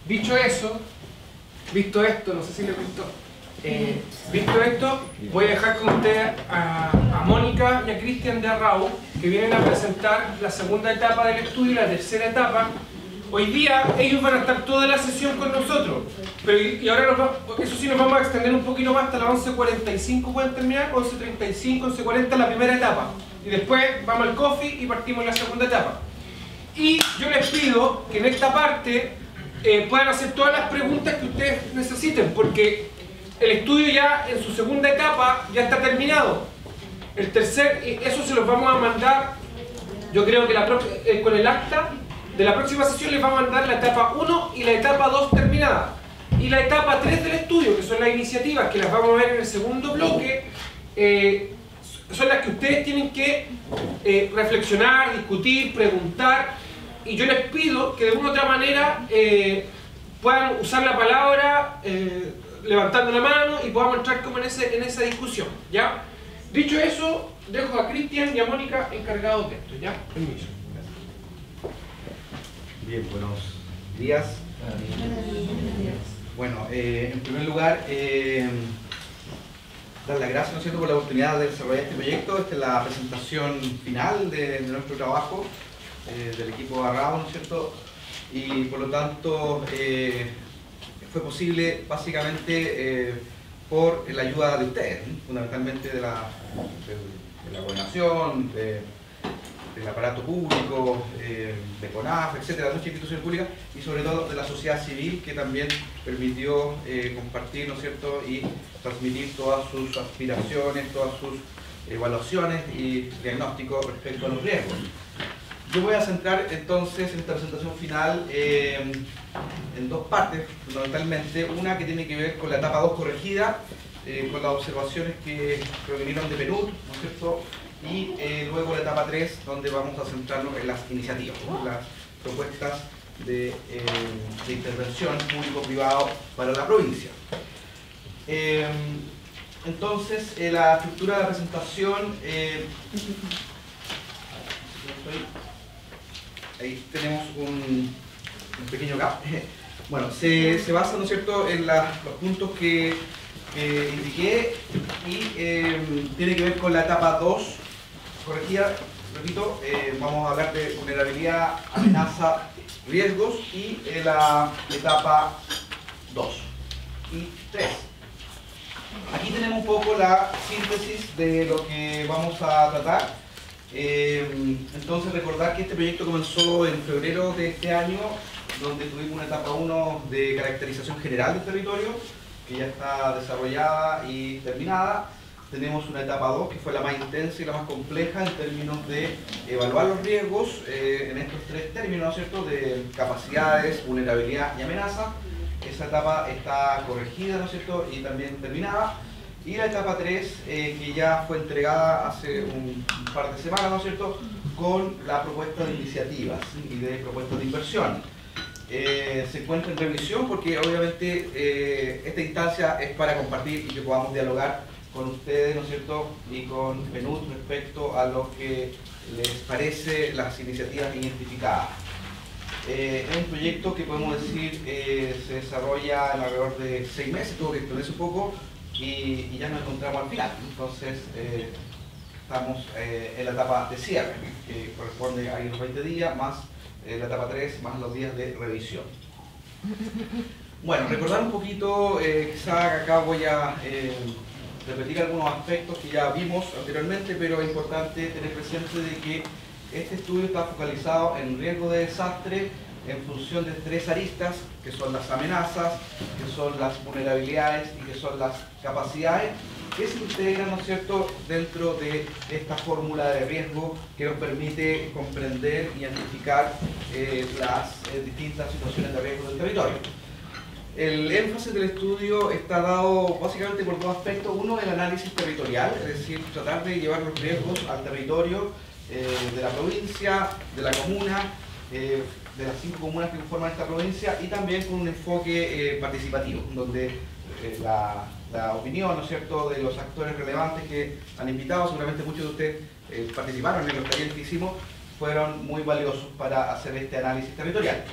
Dicho eso, visto esto, no sé si le gustó, visto esto, voy a dejar con ustedes a Mónica y a Cristian de Arrau, que vienen a presentar la segunda etapa del estudio y la tercera etapa. Hoy día ellos van a estar toda la sesión con nosotros, pero y ahora eso sí nos vamos a extender un poquito más hasta las 11:45, pueden terminar, 11:35, 11:40 la primera etapa, y después vamos al coffee y partimos la segunda etapa. Y yo les pido que en esta parte puedan hacer todas las preguntas que ustedes necesiten, porque el estudio ya en su segunda etapa ya está terminado. Eso se los vamos a mandar, yo creo que con el acta de la próxima sesión les va a mandar la etapa 1 y la etapa 2 terminada. Y la etapa 3 del estudio, que son las iniciativas, que las vamos a ver en el segundo bloque, son las que ustedes tienen que reflexionar, discutir, preguntar. Y yo les pido que de una u otra manera puedan usar la palabra levantando la mano y podamos entrar como en esa discusión, ¿ya? Dicho eso, dejo a Cristian y a Mónica encargados de esto, ¿ya? Permiso. Bien, buenos días. Bueno, en primer lugar, dar las gracias, ¿no es cierto?, por la oportunidad de desarrollar este proyecto. Esta es la presentación final de nuestro trabajo del equipo Arrau, ¿no es cierto? Y por lo tanto fue posible básicamente por la ayuda de ustedes, ¿no? Fundamentalmente de la gobernación, del aparato público, de CONAF, etcétera, de muchas instituciones públicas, y sobre todo de la sociedad civil, que también permitió compartir, ¿no es cierto?, y transmitir todas sus aspiraciones, todas sus evaluaciones y diagnósticos respecto a los riesgos. Yo voy a centrar entonces en esta presentación final en dos partes, fundamentalmente. Una que tiene que ver con la etapa 2 corregida, con las observaciones que provinieron de PNUD, ¿no es cierto?, y luego la etapa 3, donde vamos a centrarnos en las iniciativas, ¿no?, las propuestas de intervención público-privado para la provincia. Entonces, la estructura de la presentación, ahí tenemos un pequeño gap. Bueno, se basa, ¿no es cierto?, en los puntos que indiqué, y tiene que ver con la etapa 2 corregida. Repito, vamos a hablar de vulnerabilidad, amenaza, riesgos, y la etapa 2 y 3. Aquí tenemos un poco la síntesis de lo que vamos a tratar. Entonces, recordar que este proyecto comenzó en febrero de este año, donde tuvimos una etapa 1 de caracterización general del territorio, que ya está desarrollada y terminada. Tenemos una etapa 2, que fue la más intensa y la más compleja en términos de evaluar los riesgos en estos tres términos, ¿no es cierto?, de capacidades, vulnerabilidad y amenaza. Esa etapa está corregida, ¿no es cierto?, y también terminada. Y la etapa 3, que ya fue entregada hace un par de semanas, ¿no es cierto?, con la propuesta de iniciativas y de propuestas de inversión. Se encuentra en revisión porque obviamente esta instancia es para compartir y que podamos dialogar con ustedes, ¿no es cierto?, y con PNUD respecto a lo que les parece las iniciativas identificadas. Es un proyecto que podemos decir se desarrolla en alrededor de 6 meses, tuvo que extenderse un poco, y ya nos encontramos al final. Entonces estamos en la etapa de cierre, que corresponde a los 20 días, más la etapa 3, más los días de revisión. Bueno, recordar un poquito, quizá acá voy a repetir algunos aspectos que ya vimos anteriormente, pero es importante tener presente de que este estudio está focalizado en riesgo de desastre en función de 3 aristas, que son las amenazas, que son las vulnerabilidades y que son las capacidades, que se integran, ¿no es cierto?, dentro de esta fórmula de riesgo que nos permite comprender y identificar las distintas situaciones de riesgo del territorio. El énfasis del estudio está dado básicamente por 2 aspectos. Uno, el análisis territorial, es decir, tratar de llevar los riesgos al territorio de la provincia, de la comuna, de las 5 comunas que conforman esta provincia, y también con un enfoque participativo, donde la opinión, ¿no es cierto?, de los actores relevantes que han invitado, seguramente muchos de ustedes participaron en los talleres que hicimos, fueron muy valiosos para hacer este análisis territorial.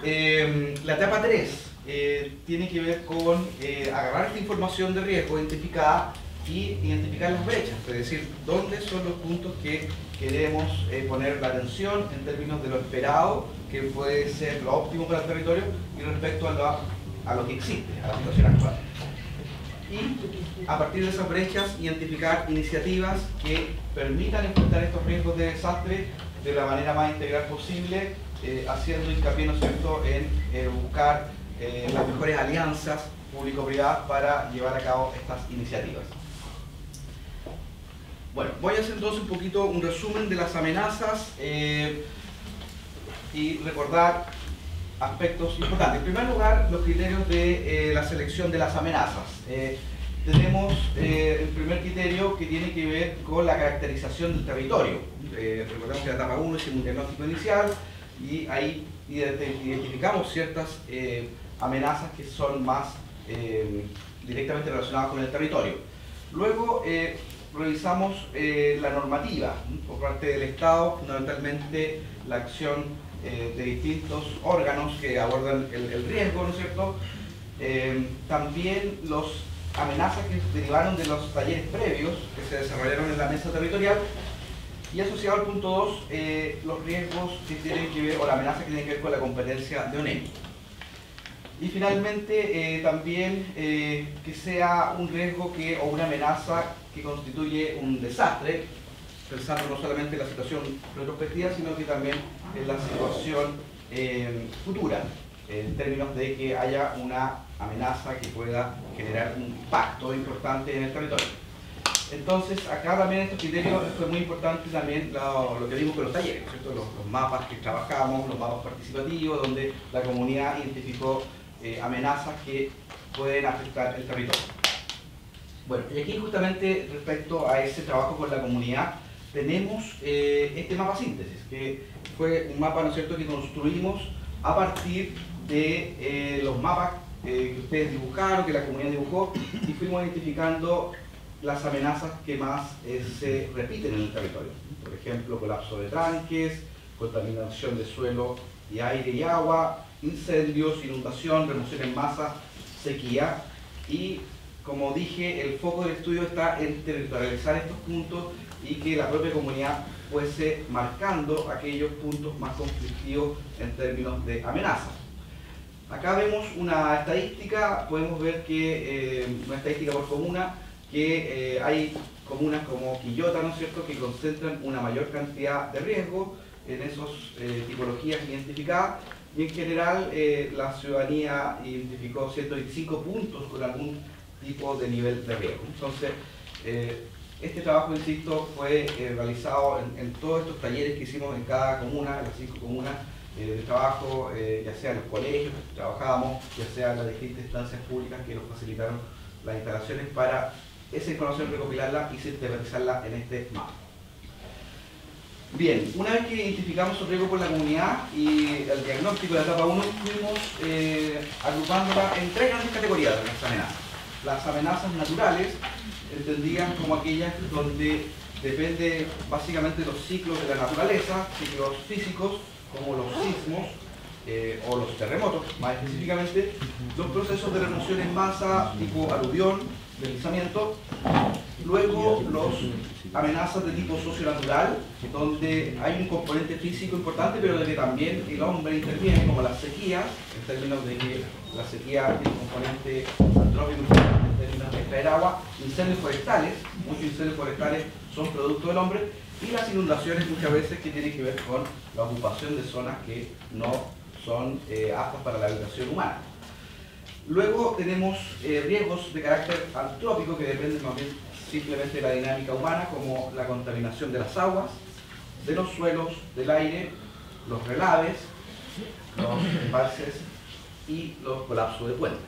La etapa 3 tiene que ver con agarrar esta información de riesgo identificada y identificar las brechas, es decir, dónde son los puntos que queremos poner la atención en términos de lo esperado, que puede ser lo óptimo para el territorio, y respecto a lo que existe, a la situación actual. Y a partir de esas brechas, identificar iniciativas que permitan enfrentar estos riesgos de desastre de la manera más integral posible, haciendo hincapié, ¿no es cierto?, en buscar las mejores alianzas público-privadas para llevar a cabo estas iniciativas. Bueno, voy a hacer entonces un poquito un resumen de las amenazas y recordar aspectos importantes. En primer lugar, los criterios de la selección de las amenazas. Tenemos el primer criterio que tiene que ver con la caracterización del territorio. Recordemos que en la etapa 1 hicimos un diagnóstico inicial y ahí identificamos ciertas amenazas que son más directamente relacionadas con el territorio. Luego revisamos la normativa por parte del Estado, fundamentalmente la acción de distintos órganos que abordan el riesgo, ¿no es cierto? También las amenazas que derivaron de los talleres previos que se desarrollaron en la mesa territorial, y asociado al punto 2, los riesgos que tienen que ver, o la amenaza que tiene que ver con la competencia de ONEMI. Y finalmente, también que sea un riesgo o una amenaza que constituye un desastre, pensando no solamente en la situación retrospectiva, sino que también en la situación futura, en términos de que haya una amenaza que pueda generar un impacto importante en el territorio. Entonces, acá también estos criterios fue muy importante también lo que vimos con los talleres, ¿cierto? Los mapas que trabajamos, los mapas participativos, donde la comunidad identificó amenazas que pueden afectar el territorio. Bueno, y aquí justamente respecto a ese trabajo con la comunidad, tenemos este mapa síntesis, que fue un mapa, ¿no es cierto?, que construimos a partir de los mapas que ustedes dibujaron, que la comunidad dibujó, y fuimos identificando las amenazas que más se repiten en el territorio. Por ejemplo, colapso de tranques, contaminación de suelo y aire y agua, incendios, inundación, remoción en masa, sequía. Y como dije, el foco del estudio está en territorializar estos puntos y que la propia comunidad fuese marcando aquellos puntos más conflictivos en términos de amenaza. Acá vemos una estadística, podemos ver que una estadística por comuna, que hay comunas como Quillota, ¿no es cierto?, que concentran una mayor cantidad de riesgo en esas tipologías identificadas, y en general la ciudadanía identificó 125 puntos con algún tipo de nivel de riesgo. Entonces, este trabajo, insisto, fue realizado en todos estos talleres que hicimos en cada comuna, en las 5 comunas de trabajo, ya sea en los colegios que trabajábamos, ya sea en las distintas instancias públicas que nos facilitaron las instalaciones para esa información recopilarla y sistematizarla en este mapa. Bien, una vez que identificamos el riesgo por la comunidad y el diagnóstico de la etapa 1, fuimos agrupándola en 3 grandes categorías de las amenazas. Las amenazas naturales, entendidas como aquellas donde depende básicamente de los ciclos de la naturaleza, ciclos físicos como los sismos o los terremotos, más específicamente los procesos de remoción en masa tipo aluvión, deslizamiento. Luego las amenazas de tipo socionatural, donde hay un componente físico importante, pero de que también el hombre interviene, como las sequías, en términos de que la sequía tiene un componente antrópico importante en términos de extraer agua. Incendios forestales, muchos incendios forestales son producto del hombre, y las inundaciones muchas veces que tienen que ver con la ocupación de zonas que no son aptas para la habitación humana. Luego tenemos riesgos de carácter antrópico que dependen más bien simplemente de la dinámica humana, como la contaminación de las aguas, de los suelos, del aire, los relaves, los embalses y los colapsos de puentes.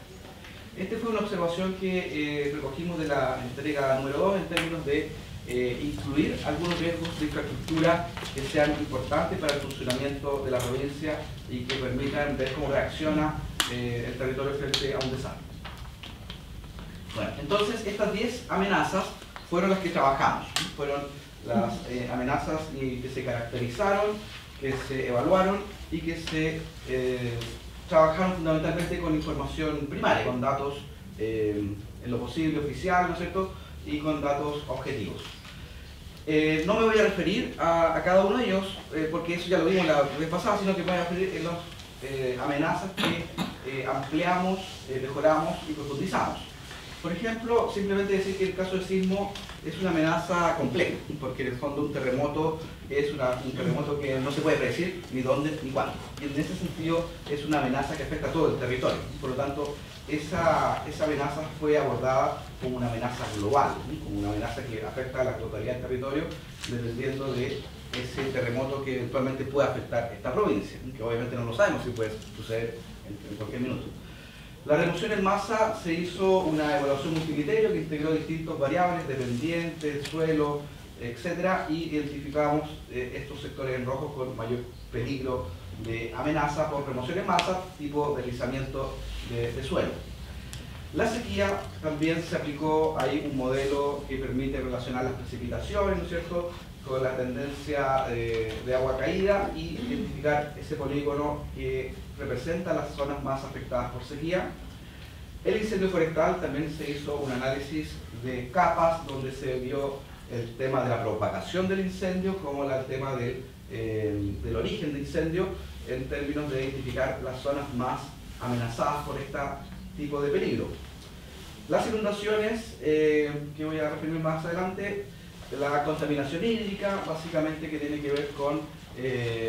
Esta fue una observación que recogimos de la entrega número 2 en términos de incluir algunos riesgos de infraestructura que sean importantes para el funcionamiento de la provincia y que permitan ver cómo reacciona el territorio frente a un desastre. Bueno, entonces estas 10 amenazas fueron las que trabajamos, fueron las amenazas que se caracterizaron, que se evaluaron y que se trabajaron fundamentalmente con información primaria, con datos en lo posible oficial, ¿no es cierto?, y con datos objetivos. No me voy a referir a cada uno de ellos, porque eso ya lo vimos la vez pasada, sino que me voy a referir en las amenazas que ampliamos, mejoramos y profundizamos. Por ejemplo, simplemente decir que el caso de sismo es una amenaza compleja, porque en el fondo un terremoto es un terremoto que no se puede predecir ni dónde ni cuándo. Y en ese sentido es una amenaza que afecta a todo el territorio. Por lo tanto, esa amenaza fue abordada como una amenaza global, como una amenaza que afecta a la totalidad del territorio, dependiendo de ese terremoto que eventualmente pueda afectar esta provincia, que obviamente no lo sabemos si puede suceder en cualquier minuto. La remoción en masa se hizo una evaluación multicriterio que integró distintas variables de pendiente, suelo, etc. y identificamos estos sectores en rojo con mayor peligro de amenaza por remoción en masa, tipo deslizamiento de suelo. La sequía también se aplicó ahí un modelo que permite relacionar las precipitaciones, ¿no es cierto?, con la tendencia de agua caída y identificar ese polígono que representa las zonas más afectadas por sequía. El incendio forestal también se hizo un análisis de capas donde se vio el tema de la propagación del incendio como el tema del origen del incendio en términos de identificar las zonas más amenazadas por este tipo de peligro. Las inundaciones, que voy a referirme más adelante, la contaminación hídrica, básicamente que tiene que ver con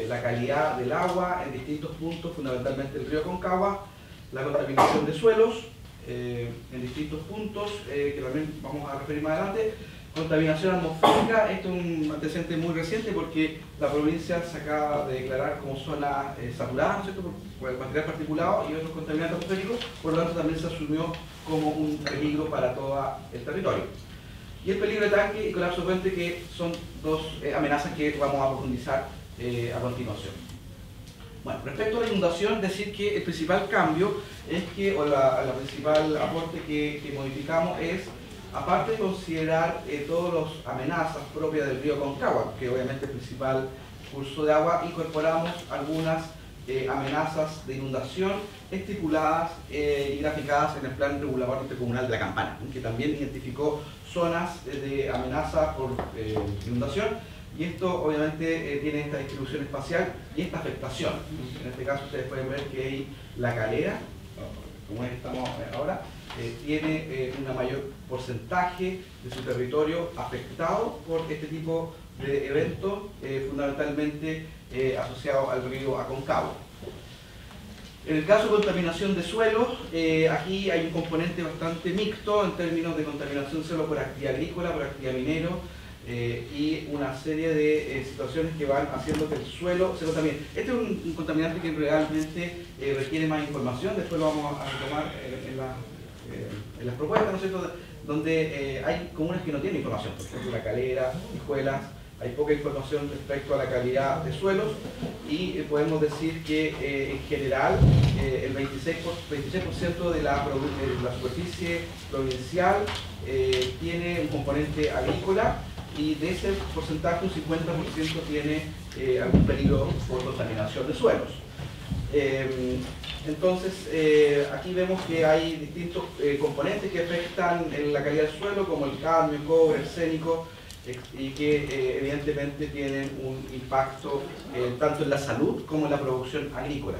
la calidad del agua en distintos puntos, fundamentalmente el río Aconcagua, la contaminación de suelos en distintos puntos, que también vamos a referir más adelante, contaminación atmosférica. Esto es un antecedente muy reciente porque la provincia se acaba de declarar como zona saturada, ¿no es cierto?, por el material particulado y otros contaminantes atmosféricos, por lo tanto también se asumió como un peligro para todo el territorio. Y el peligro de tanque y colapso de puente, que son dos amenazas que vamos a profundizar a continuación. Bueno, respecto a la inundación, decir que el principal cambio es que, o la principal aporte que modificamos es, aparte de considerar todas las amenazas propias del río Aconcagua, que obviamente es el principal curso de agua, incorporamos algunas amenazas de inundación estipuladas y graficadas en el Plan Regulador Intercomunal de la Campana, que también identificó zonas de amenaza por inundación, y esto obviamente tiene esta distribución espacial y esta afectación. En este caso ustedes pueden ver que La Calera, como estamos ahora, tiene un mayor porcentaje de su territorio afectado por este tipo de eventos, fundamentalmente asociados al río Aconcagua. En el caso de contaminación de suelos, aquí hay un componente bastante mixto en términos de contaminación de suelo por actividad agrícola, por actividad minero, y una serie de situaciones que van haciendo que el suelo se contamine. Este es un contaminante que realmente requiere más información, después lo vamos a retomar en las propuestas, ¿no es cierto?, donde hay comunas que no tienen información, por ejemplo La Calera, Hijuelas. Hay poca información respecto a la calidad de suelos y podemos decir que en general el 26% de la superficie provincial tiene un componente agrícola, y de ese porcentaje un 50% tiene algún peligro por contaminación de suelos. Entonces, aquí vemos que hay distintos componentes que afectan en la calidad del suelo, como el cadmio, el cobre, el arsénico, y que evidentemente tienen un impacto tanto en la salud como en la producción agrícola.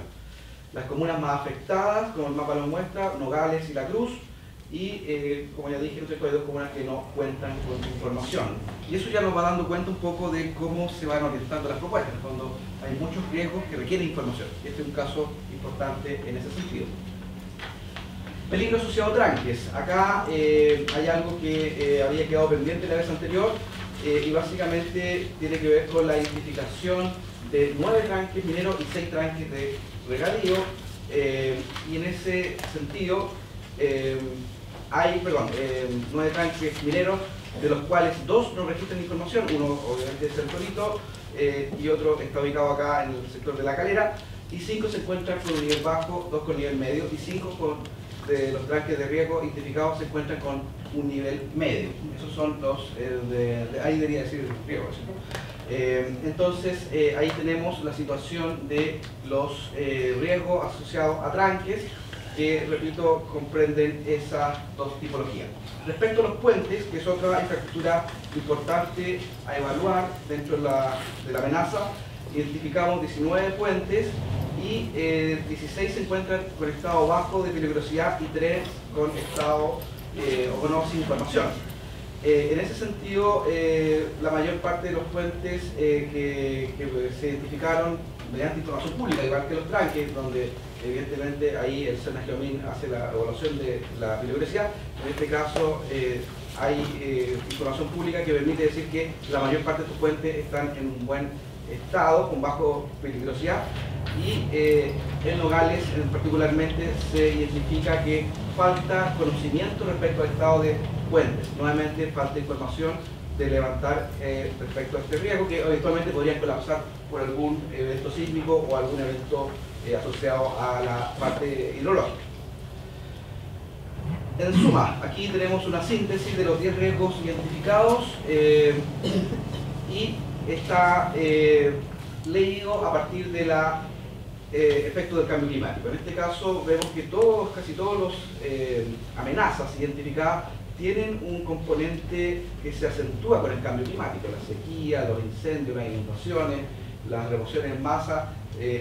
Las comunas más afectadas, como el mapa lo muestra, Nogales y La Cruz, y como ya dije, hay dos comunas que no cuentan con información. Y eso ya nos va dando cuenta un poco de cómo se van orientando las propuestas. En el fondo hay muchos riesgos que requieren información. Este es un caso importante en ese sentido. Peligro asociado a tranques. Acá hay algo que había quedado pendiente la vez anterior, y básicamente tiene que ver con la identificación de 9 tranques mineros y 6 tranques de regadío, y en ese sentido hay 9 tranques mineros, de los cuales 2 no registran información. Uno obviamente es el Torito, y otro está ubicado acá en el sector de La Calera, y 5 se encuentran con un nivel bajo, 2 con nivel medio, y 5 de los tranques de riesgo identificados se encuentran con un nivel medio. Esos son los, ahí debería decir riesgo, ¿cierto? Entonces, ahí tenemos la situación de los riesgos asociados a tranques, que, repito, comprenden esas dos tipologías. Respecto a los puentes, que es otra infraestructura importante a evaluar dentro de la amenaza, identificamos 19 puentes y 16 se encuentran con estado bajo de peligrosidad y 3 con estado o no sin información. En ese sentido, la mayor parte de los puentes que se identificaron mediante información pública, igual que los tranques, donde evidentemente ahí el SENA-GEOMIN hace la evaluación de la peligrosidad. En este caso hay información pública que permite decir que la mayor parte de estos puentes están en un buen estado, con bajo peligrosidad, y en Nogales particularmente se identifica que falta conocimiento respecto al estado de puentes. Nuevamente falta información de levantar respecto a este riesgo, que eventualmente podrían colapsar por algún evento sísmico o algún evento asociado a la parte hidrológica. En suma, aquí tenemos una síntesis de los 10 riesgos identificados y está leído a partir de la efectos del cambio climático. En este caso vemos que casi todos los amenazas identificadas tienen un componente que se acentúa con el cambio climático: la sequía, los incendios, las inundaciones, las remociones en masa,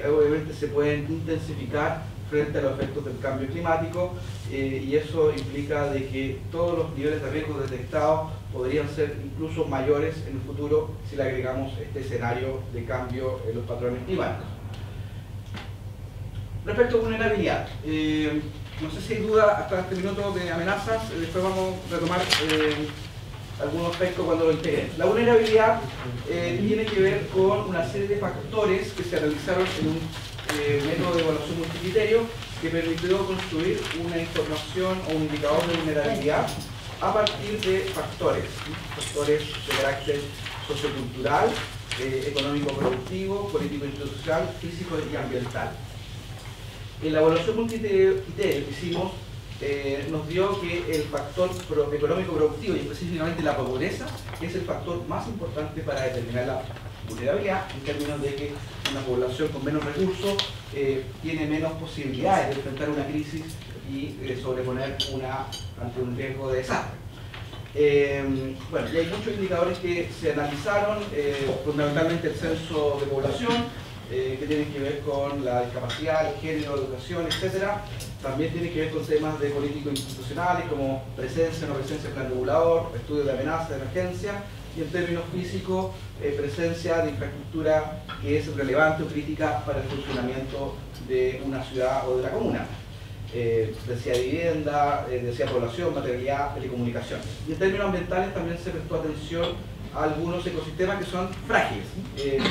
obviamente se pueden intensificar frente a los efectos del cambio climático, y eso implica de que todos los niveles de riesgo detectados podrían ser incluso mayores en el futuro si le agregamos este escenario de cambio en los patrones climáticos. Respecto a vulnerabilidad, no sé si hay duda hasta este minuto de amenazas, después vamos a retomar algunos aspectos cuando lo integren. La vulnerabilidad tiene que ver con una serie de factores que se realizaron en un método de evaluación multicriterio que permitió construir una información o un indicador de vulnerabilidad a partir de factores de carácter sociocultural, económico-productivo, político-institucional, físico y ambiental. En la evaluación multicriterio que hicimos, nos dio que el factor económico-productivo y específicamente la pobreza es el factor más importante para determinar la vulnerabilidad, en términos de que una población con menos recursos tiene menos posibilidades de enfrentar una crisis y sobreponer ante un riesgo de desastre. Bueno, y hay muchos indicadores que se analizaron, fundamentalmente el censo de población, que tienen que ver con la discapacidad, el género, la educación, etc. También tiene que ver con temas de políticos institucionales como presencia o no presencia del plan regulador, estudios de amenaza, de emergencia, y en términos físicos, presencia de infraestructura que es relevante o crítica para el funcionamiento de una ciudad o de una comuna. Densidad de vivienda, densidad de población, materialidad, telecomunicaciones. Y en términos ambientales también se prestó atención a algunos ecosistemas que son frágiles.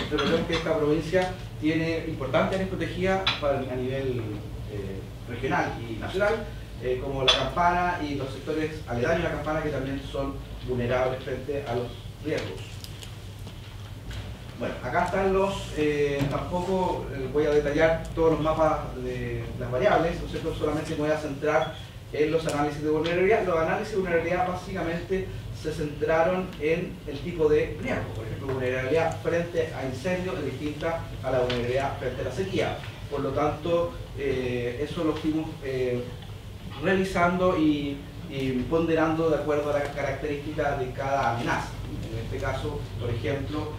Recordemos que esta provincia tiene importantes áreas protegidas a nivel regional y nacional, como la Campana y los sectores aledaños a la Campana, que también son vulnerables frente a los riesgos. Bueno, acá están tampoco voy a detallar todos los mapas de las variables, ¿no es cierto? Solamente me voy a centrar en los análisis de vulnerabilidad. Los análisis de vulnerabilidad básicamente se centraron en el tipo de riesgo. Por ejemplo, vulnerabilidad frente a incendios es distinta a la vulnerabilidad frente a la sequía. Por lo tanto, eso lo fuimos revisando y ponderando de acuerdo a las características de cada amenaza. En este caso, por ejemplo,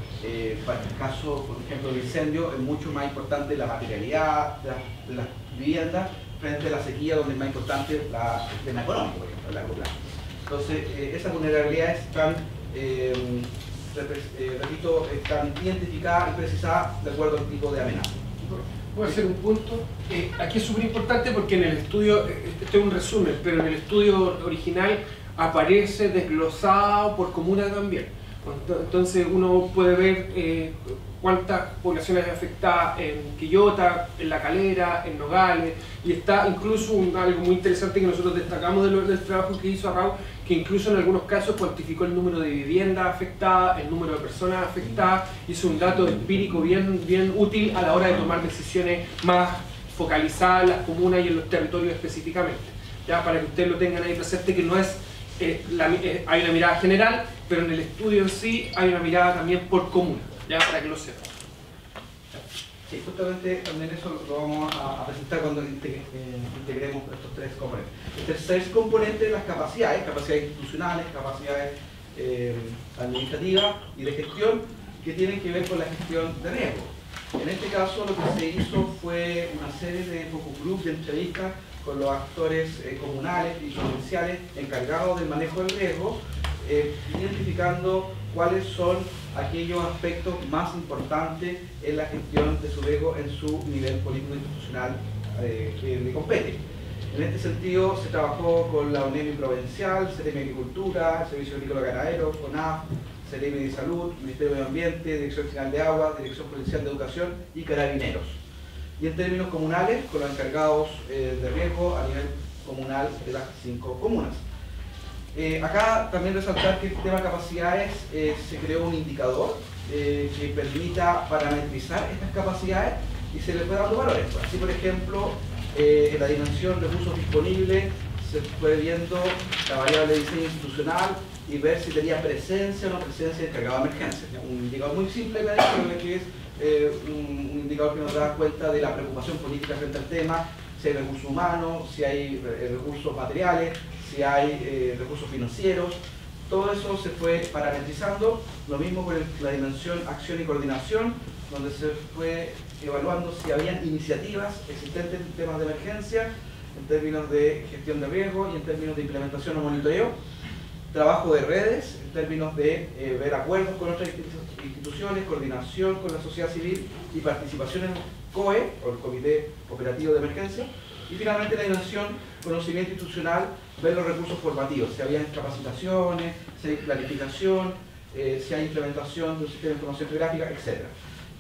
para el caso, por ejemplo, del incendio, es mucho más importante la materialidad de las viviendas frente a la sequía, donde es más importante el tema económico, por ejemplo, a largo plazo. Entonces, esas vulnerabilidades están, repito, están identificadas y precisadas de acuerdo al tipo de amenaza. Voy a hacer un punto. Aquí es súper importante porque en el estudio, este es un resumen, pero en el estudio original aparece desglosado por comuna también. Entonces uno puede ver cuántas poblaciones afectadas en Quillota, en La Calera, en Nogales, y está incluso algo muy interesante que nosotros destacamos del trabajo que hizo Arrau, que incluso en algunos casos cuantificó el número de viviendas afectadas, el número de personas afectadas, hizo un dato empírico bien útil a la hora de tomar decisiones más focalizadas en las comunas y en los territorios específicamente. Ya, para que ustedes lo tengan ahí presente, que no es hay una mirada general, pero en el estudio en sí hay una mirada también por comuna. ya para que lo sepan. Sí, justamente también eso lo vamos a presentar cuando integremos estos tres componentes. El tercer componente de las capacidades institucionales, capacidades administrativas y de gestión, que tienen que ver con la gestión de riesgo. En este caso lo que se hizo fue una serie de focus group, de entrevistas con los actores comunales y provinciales encargados del manejo del riesgo, identificando cuáles son aquellos aspectos más importantes en la gestión de su riesgo en su nivel político-institucional que le compete. En este sentido se trabajó con la UNEMI Provincial, Ceremi de Agricultura, Servicio Agrícola Ganadero, CONAF, Ceremi de Salud, Ministerio de Medio Ambiente, Dirección Nacional de Agua, Dirección Provincial de Educación y Carabineros. Y en términos comunales, con los encargados de riesgo a nivel comunal de las 5 comunas. Acá también resaltar que el tema de capacidades se creó un indicador que permita parametrizar estas capacidades y se le fue dando valores. Así, por ejemplo, en la dimensión recursos disponibles se fue viendo la variable de diseño institucional y ver si tenía presencia o no presencia de encargado de emergencia. Un indicador muy simple, pero que es un indicador que nos da cuenta de la preocupación política frente al tema, si hay recursos humanos, si hay recursos materiales, si hay recursos financieros. Todo eso se fue parametrizando. Lo mismo con la dimensión acción y coordinación, donde se fue evaluando si habían iniciativas existentes en temas de emergencia, en términos de gestión de riesgo y en términos de implementación o monitoreo. Trabajo de redes, en términos de ver acuerdos con otras instituciones, coordinación con la sociedad civil y participación en el COE, o el Comité Operativo de Emergencia. Y finalmente la dimensión conocimiento institucional, ver los recursos formativos, si había capacitaciones, si hay planificación, si hay implementación de un sistema de información geográfica, etc.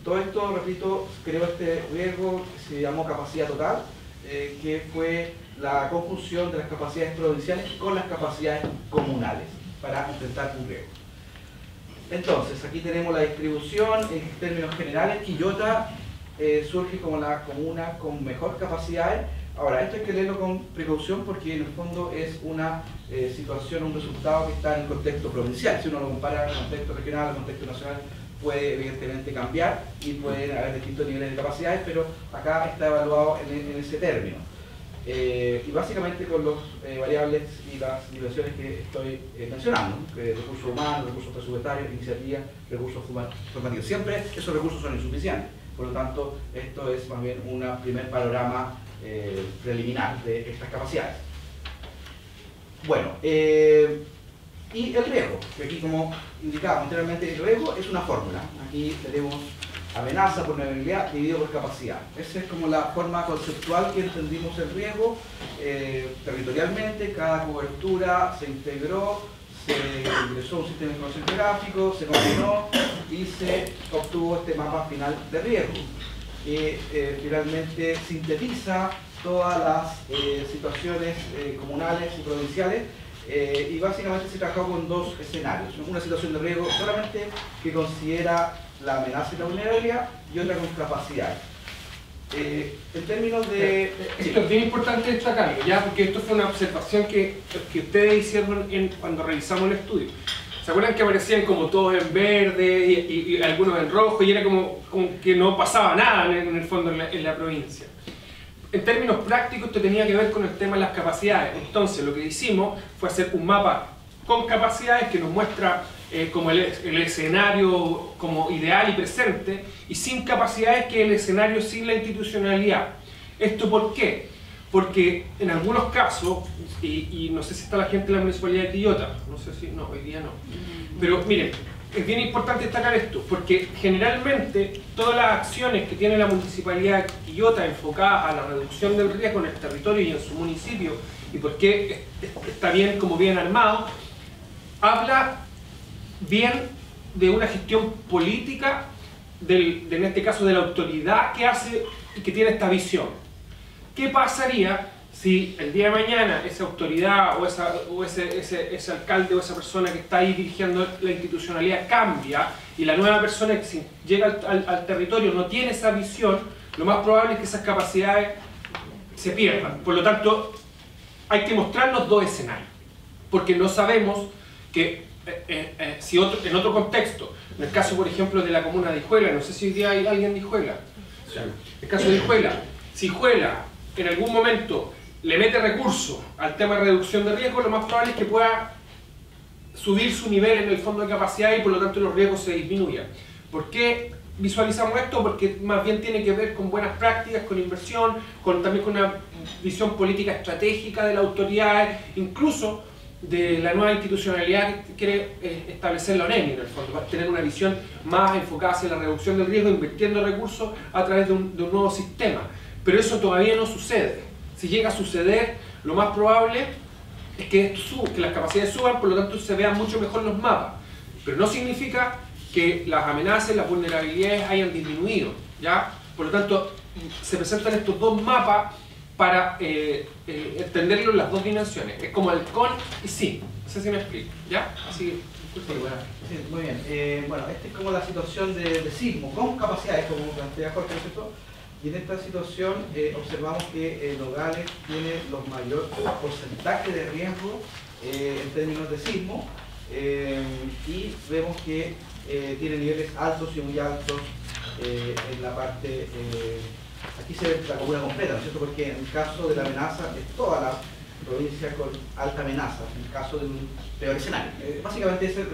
Todo esto, repito, creó este riesgo que se llamó capacidad total, que fue la conjunción de las capacidades provinciales con las capacidades comunales para enfrentar un riesgo. Entonces, aquí tenemos la distribución en términos generales. Quillota surge como la comuna con mejor capacidades. Ahora, esto hay que leerlo con precaución porque en el fondo es una situación, un resultado que está en el contexto provincial. Si uno lo compara con el contexto regional, el contexto nacional, puede evidentemente cambiar y pueden haber distintos niveles de capacidades, pero acá está evaluado en ese término. Y básicamente con las variables y las dimensiones que estoy mencionando, recursos humanos, recursos presupuestarios, iniciativas, recursos formativos. Siempre esos recursos son insuficientes, por lo tanto esto es más bien un primer panorama preliminar de estas capacidades. Bueno, y el riesgo, que aquí como indicaba anteriormente, el riesgo es una fórmula. Aquí tenemos amenaza por vulnerabilidad dividido por capacidad. Esa es como la forma conceptual que entendimos el riesgo. Territorialmente, cada cobertura se integró, se ingresó a un sistema de información geográfico, se combinó y se obtuvo este mapa final de riesgo, que finalmente sintetiza todas las situaciones comunales y provinciales. Y básicamente se trabajó con dos escenarios: una situación de riesgo solamente que considera la amenaza y la vulnerabilidad, y otra con capacidad. En términos de... Esto es bien importante destacarlo, ¿ya? Porque esto fue una observación que ustedes hicieron cuando revisamos el estudio. ¿Se acuerdan que aparecían como todos en verde y algunos en rojo, y era como que no pasaba nada en el fondo en la provincia? En términos prácticos esto tenía que ver con el tema de las capacidades. Entonces lo que hicimos fue hacer un mapa con capacidades que nos muestra como el escenario como ideal y presente, y sin capacidades, que es el escenario sin la institucionalidad. ¿Esto por qué? Porque en algunos casos, y no sé si está la gente de la Municipalidad de Quillota, no sé si, no, hoy día no, pero miren, es bien importante destacar esto, porque generalmente todas las acciones que tiene la Municipalidad de Quillota enfocadas a la reducción del riesgo en el territorio y en su municipio, y por qué está bien como bien armado, habla bien de una gestión política, en este caso de la autoridad que hace y que tiene esta visión. ¿Qué pasaría si el día de mañana esa autoridad o ese alcalde o esa persona que está ahí dirigiendo la institucionalidad cambia y la nueva persona que llega al territorio no tiene esa visión? Lo más probable es que esas capacidades se pierdan. Por lo tanto, hay que mostrar los dos escenarios, porque no sabemos que si en otro contexto En el caso, por ejemplo, de la comuna de Hijuela, no sé si hoy día hay alguien de Hijuela. En el caso de Hijuela, si Hijuela en algún momento le mete recursos al tema de reducción de riesgo, lo más probable es que pueda subir su nivel en el fondo de capacidad y por lo tanto los riesgos se disminuyan. ¿Por qué visualizamos esto? Porque más bien tiene que ver con buenas prácticas, con inversión, también con una visión política estratégica de la autoridad, incluso de la nueva institucionalidad que quiere establecer la ONEMI en el fondo, para tener una visión más enfocada hacia la reducción del riesgo, invirtiendo recursos a través de un nuevo sistema. Pero eso todavía no sucede. Si llega a suceder, lo más probable es que las capacidades suban, por lo tanto se vean mucho mejor los mapas. Pero no significa que las amenazas, las vulnerabilidades hayan disminuido, ¿ya? Por lo tanto, se presentan estos dos mapas para entenderlo en las dos dimensiones. Es como el con y sin. No sé si me explico, ¿ya? Así, disculpe. Sí, bueno, sí, muy bien. Bueno, esta es como la situación de sismo, con capacidades, como plantea Jorge, ¿no es cierto? Y en esta situación observamos que Nogales tiene los mayores porcentajes de riesgo en términos de sismo, y vemos que tiene niveles altos y muy altos en la parte, aquí se ve la comuna completa, ¿no es cierto? Porque en el caso de la amenaza es toda la provincia con alta amenaza, en el caso de un peor escenario. Básicamente ese es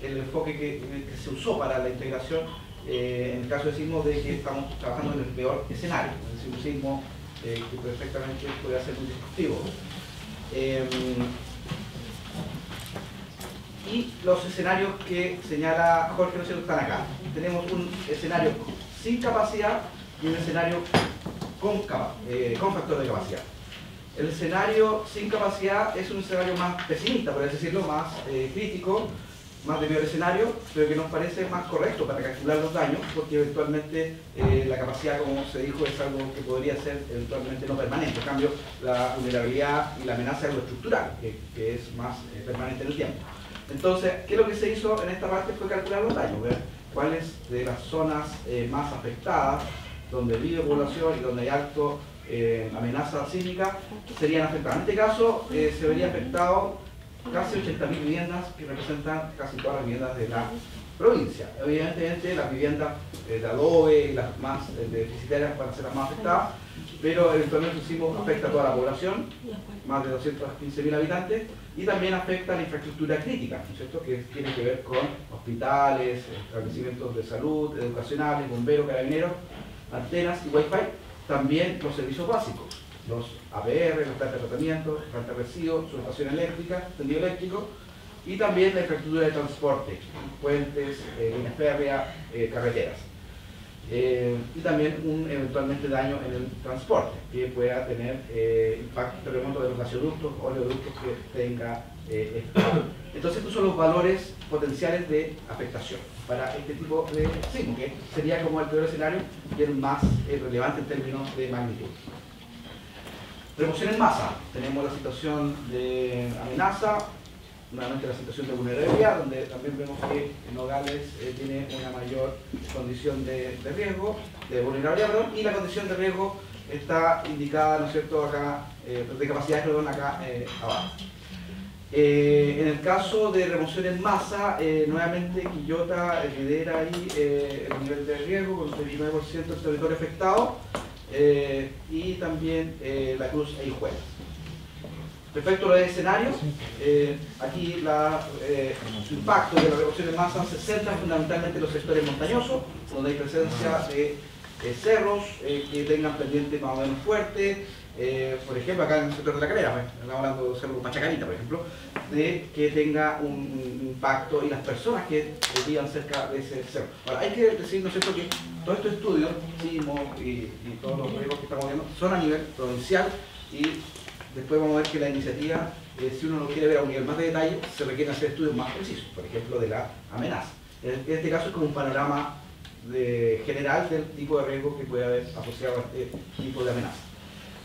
el enfoque que se usó para la integración en el caso de sismo, de que estamos trabajando en el peor escenario, es decir, un sismo que perfectamente puede ser muy destructivo. Y los escenarios que señala Jorge, ¿no es cierto?, están acá. Tenemos un escenario sin capacidad y un escenario con factor de capacidad. El escenario sin capacidad es un escenario más pesimista, por así decirlo, más crítico, más de peor escenario, pero que nos parece más correcto para calcular los daños, porque eventualmente la capacidad, como se dijo, es algo que podría ser eventualmente no permanente. En cambio, la vulnerabilidad y la amenaza es lo estructural, que es más permanente en el tiempo. Entonces, ¿qué es lo que se hizo en esta parte? Fue calcular los daños, ver cuáles de las zonas más afectadas, donde vive población y donde hay alto amenaza sísmica, serían afectadas. En este caso, se vería afectado casi 80.000 viviendas, que representan casi todas las viviendas de la provincia. Evidentemente, las viviendas de adobe y las más deficitarias van a ser las más afectadas, pero eventualmente el sismo afecta a toda la población, más de 215.000 habitantes, y también afecta a la infraestructura crítica, ¿no es cierto?, que tiene que ver con hospitales, establecimientos de salud, educacionales, bomberos, carabineros, antenas y wifi, también los servicios básicos, los APR, las plantas de tratamiento, plantas de residuos, subestación eléctrica, tendido eléctrico, y también la infraestructura de transporte, puentes, líneas férreas, carreteras. Y también eventualmente daño en el transporte, que pueda tener impacto, terremoto de los gasoductos o oleoductos que tenga esto. Entonces estos son los valores potenciales de afectación para este tipo de sismo, que sería como el peor escenario y el más relevante en términos de magnitud. Remoción en masa. Tenemos la situación de amenaza, nuevamente la situación de vulnerabilidad, donde también vemos que Nogales tiene una mayor condición de riesgo, de vulnerabilidad, perdón, y la condición de riesgo está indicada, ¿no es cierto?, acá, de capacidad, perdón, acá abajo. En el caso de remoción en masa, nuevamente Quillota lidera ahí el nivel de riesgo con un 39% del territorio afectado, y también La Cruz e Hijuela. Respecto a los escenarios, aquí el impacto de la remoción en masa se centra fundamentalmente en los sectores montañosos, donde hay presencia de cerros que tengan pendiente más o menos fuerte. Por ejemplo, acá en el sector de La Calera, estamos hablando de cerro Pachacanita, por ejemplo, de que tenga un impacto y las personas que vivan cerca de ese cerro. Ahora, hay que decir, ¿no es cierto?, que todos estos estudios, sismo y todos los riesgos que estamos viendo, son a nivel provincial, y después vamos a ver que la iniciativa, si uno lo quiere ver a un nivel más de detalle, se requieren hacer estudios más precisos, por ejemplo, de la amenaza. En este caso es como un panorama general del tipo de riesgo que puede haber asociado a este tipo de amenaza.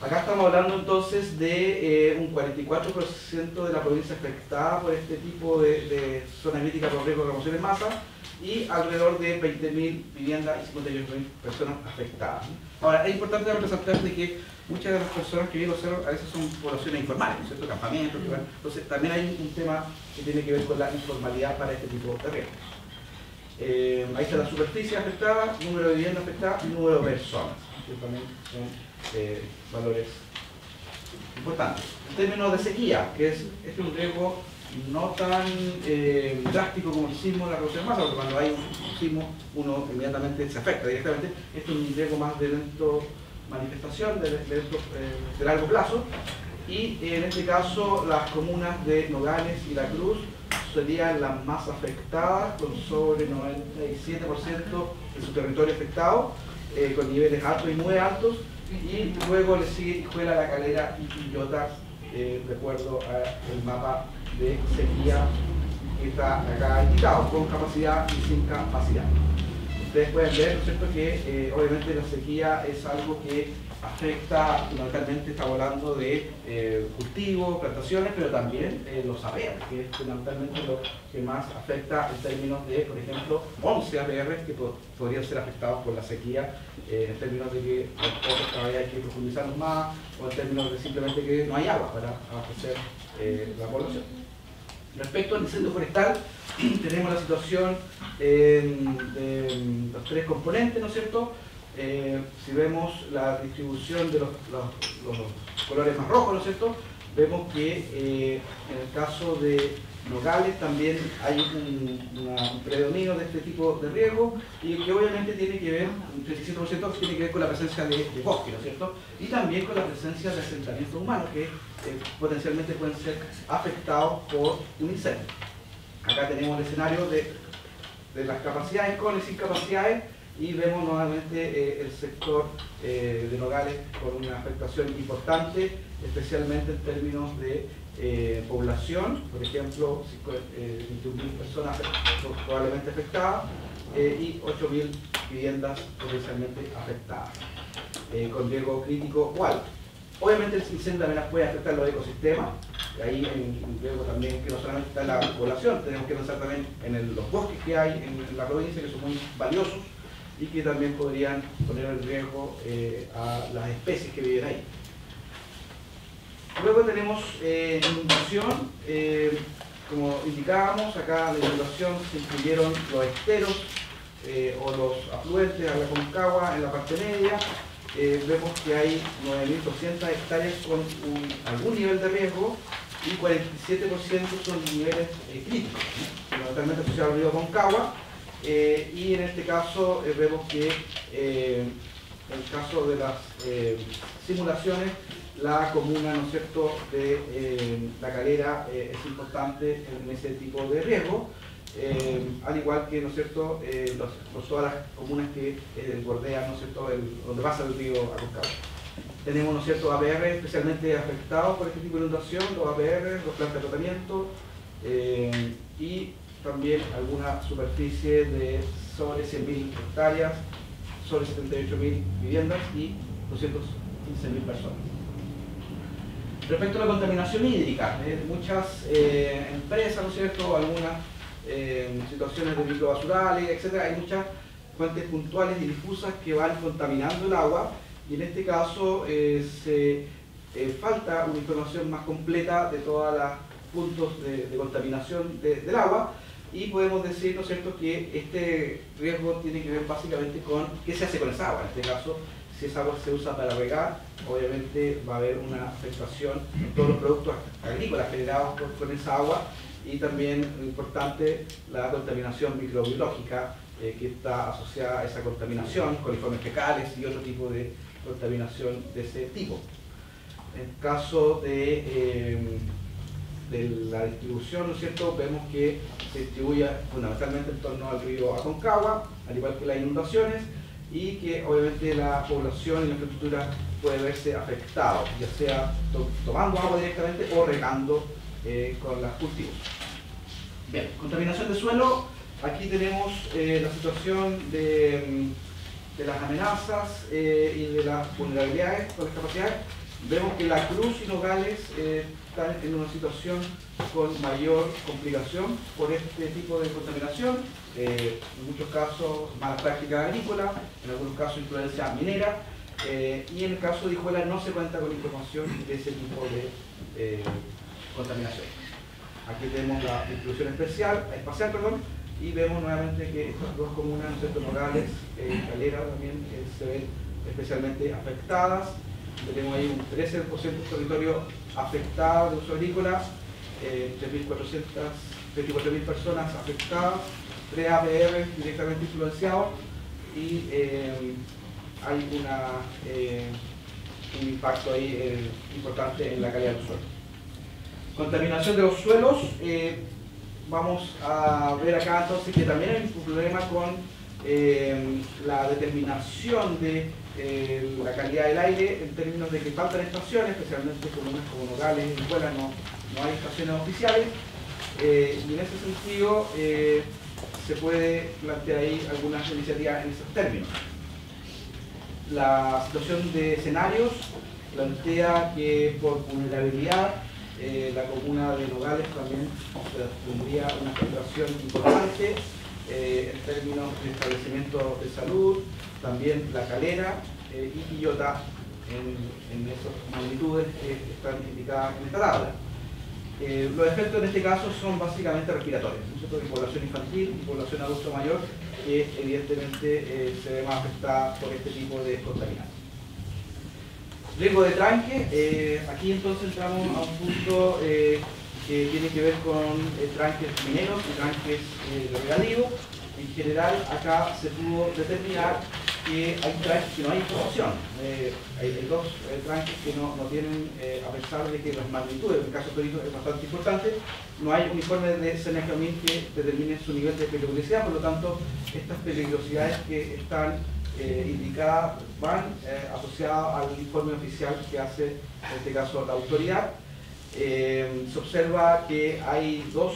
Acá estamos hablando entonces de un 44% de la provincia afectada por este tipo de zona crítica por riesgo de remoción en masa, y alrededor de 20.000 viviendas y 58.000 personas afectadas. Ahora, es importante resaltar de que muchas de las personas que viven los cerros a veces son poblaciones informales, ¿no es cierto?, campamentos, entonces también hay un tema que tiene que ver con la informalidad para este tipo de riesgos. Ahí está la superficie afectada, número de viviendas afectadas y número de personas, que también son valores importantes. En términos de sequía, que este es un riesgo no tan drástico como el sismo de la reducción de masa, porque cuando hay un sismo uno inmediatamente se afecta directamente. Esto es un riesgo más de manifestación, de largo plazo, y en este caso las comunas de Nogales y La Cruz serían las más afectadas, con sobre 97% de su territorio afectado, con niveles altos y muy altos, y luego le sigue Hijuela, La Calera y Quillota, de acuerdo al mapa de sequía que está acá indicado, con capacidad y sin capacidad. Ustedes pueden ver, ¿no es cierto?, que obviamente la sequía es algo que afecta, fundamentalmente está hablando de cultivos, plantaciones, pero también los APR, que es fundamentalmente lo que más afecta en términos de, por ejemplo, 11 APR que podrían ser afectados por la sequía, en términos de que cada vez hay que profundizarnos más, o en términos de simplemente que no hay agua para abastecer la población. Respecto al incendio forestal, tenemos la situación de los tres componentes, ¿no es cierto? Si vemos la distribución de los colores más rojos, ¿no es cierto?, vemos que en el caso de Nogales también hay un predominio de este tipo de riesgo, y que obviamente tiene que ver, un 37% tiene que ver con la presencia de bosque, ¿no es cierto?, y también con la presencia de asentamientos humanos que potencialmente pueden ser afectados por un incendio. Acá tenemos el escenario de las capacidades con y sin capacidades, y vemos nuevamente el sector de Nogales con una afectación importante, especialmente en términos de población, por ejemplo, 21.000 personas probablemente afectadas y 8.000 viviendas potencialmente afectadas, con riesgo crítico o alto. Obviamente el incendio también puede afectar los ecosistemas, y ahí hay un riesgo también que no solamente está en la población, tenemos que pensar también en los bosques que hay en la provincia, que son muy valiosos y que también podrían poner en riesgo a las especies que viven ahí. Luego tenemos inundación, como indicábamos, acá en la inundación se incluyeron los esteros o los afluentes a la Aconcagua en la parte media. Vemos que hay 9.200 hectáreas con algún nivel de riesgo y 47% son niveles críticos, fundamentalmente asociados al río Aconcagua, y en este caso vemos que en el caso de las simulaciones, la comuna, ¿no es cierto?, de La Calera es importante en ese tipo de riesgo, al igual que, ¿no es cierto?, todas las comunas que bordean, ¿no es cierto?, donde pasa el río Aconcagua. Tenemos, ¿no es cierto?, APR especialmente afectados por este tipo de inundación, los APR, los plantas de tratamiento, y también alguna superficie de sobre 100.000 hectáreas, sobre 78.000 viviendas y 215.000 personas. Respecto a la contaminación hídrica, muchas empresas, ¿no es cierto?, algunas situaciones de microbasurales, etc. Hay muchas fuentes puntuales y difusas que van contaminando el agua, y en este caso falta una información más completa de todos los puntos de contaminación del agua, y podemos decir, ¿no es cierto?, que este riesgo tiene que ver básicamente con qué se hace con esa agua. En este caso, si esa agua se usa para regar, obviamente va a haber una afectación en todos los productos agrícolas generados con esa agua, y también, importante, la contaminación microbiológica que está asociada a esa contaminación, coliformes fecales y otro tipo de contaminación de ese tipo. En el caso de la distribución, ¿no es cierto?, vemos que se distribuye fundamentalmente en torno al río Aconcagua, al igual que las inundaciones, y que obviamente la población y la infraestructura puede verse afectado, ya sea tomando agua directamente o regando con los cultivos. Bien, contaminación de suelo. Aquí tenemos la situación de las amenazas y de las vulnerabilidades con las capacidades. Vemos que La Cruz y Nogales están en una situación con mayor complicación por este tipo de contaminación, en muchos casos malas prácticas agrícolas, en algunos casos influencia minera, y en el caso de Hijuela no se cuenta con información de ese tipo de contaminación. Aquí tenemos la distribución espacial, y vemos nuevamente que estas dos comunas, Nogales, Calera también se ven especialmente afectadas. Tenemos ahí un 13% del territorio afectado de uso agrícola, 24.000 personas afectadas, 3 APR directamente influenciados y hay un impacto ahí importante en la calidad del suelo. Contaminación de los suelos, vamos a ver acá entonces que también hay un problema con la determinación de la calidad del aire en términos de que faltan estaciones, especialmente comunas como Nogales y Huela no hay estaciones oficiales, y en ese sentido se puede plantear ahí algunas iniciativas en esos términos. La situación de escenarios plantea que por vulnerabilidad la comuna de Nogales también tendría una afectación importante en términos de establecimiento de salud, también La Calera y Quillota en esas magnitudes que están indicadas en esta tabla. Los efectos en este caso son básicamente respiratorios, ¿no? De población infantil y población adulto mayor, que evidentemente se ve más afectada por este tipo de contaminantes. Riesgo de tranque, aquí entonces entramos a un punto que tiene que ver con tranques mineros y tranques de regadío. En general, acá se pudo determinar que hay tranques que no hay información. Hay dos tranques que no tienen, a pesar de que las magnitudes, en el caso de Torito es bastante importante, no hay un informe de Senejamín que determine su nivel de peligrosidad, por lo tanto, estas peligrosidades que están indicadas van asociadas al informe oficial que hace, en este caso, la autoridad. Se observa que hay dos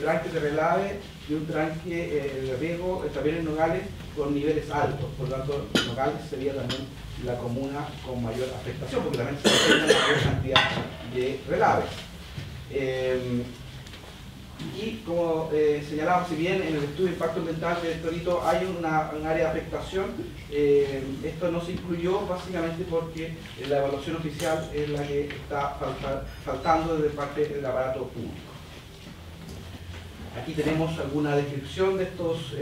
tranques de relave y un tranque de riego también en Nogales con niveles altos, por lo tanto Nogales sería también la comuna con mayor afectación porque también se afecta la mayor cantidad de relaves. Y como señalamos, si bien en el estudio de impacto ambiental de Torito hay un área de afectación, esto no se incluyó básicamente porque la evaluación oficial es la que está faltando desde parte del aparato público. Aquí tenemos alguna descripción de estos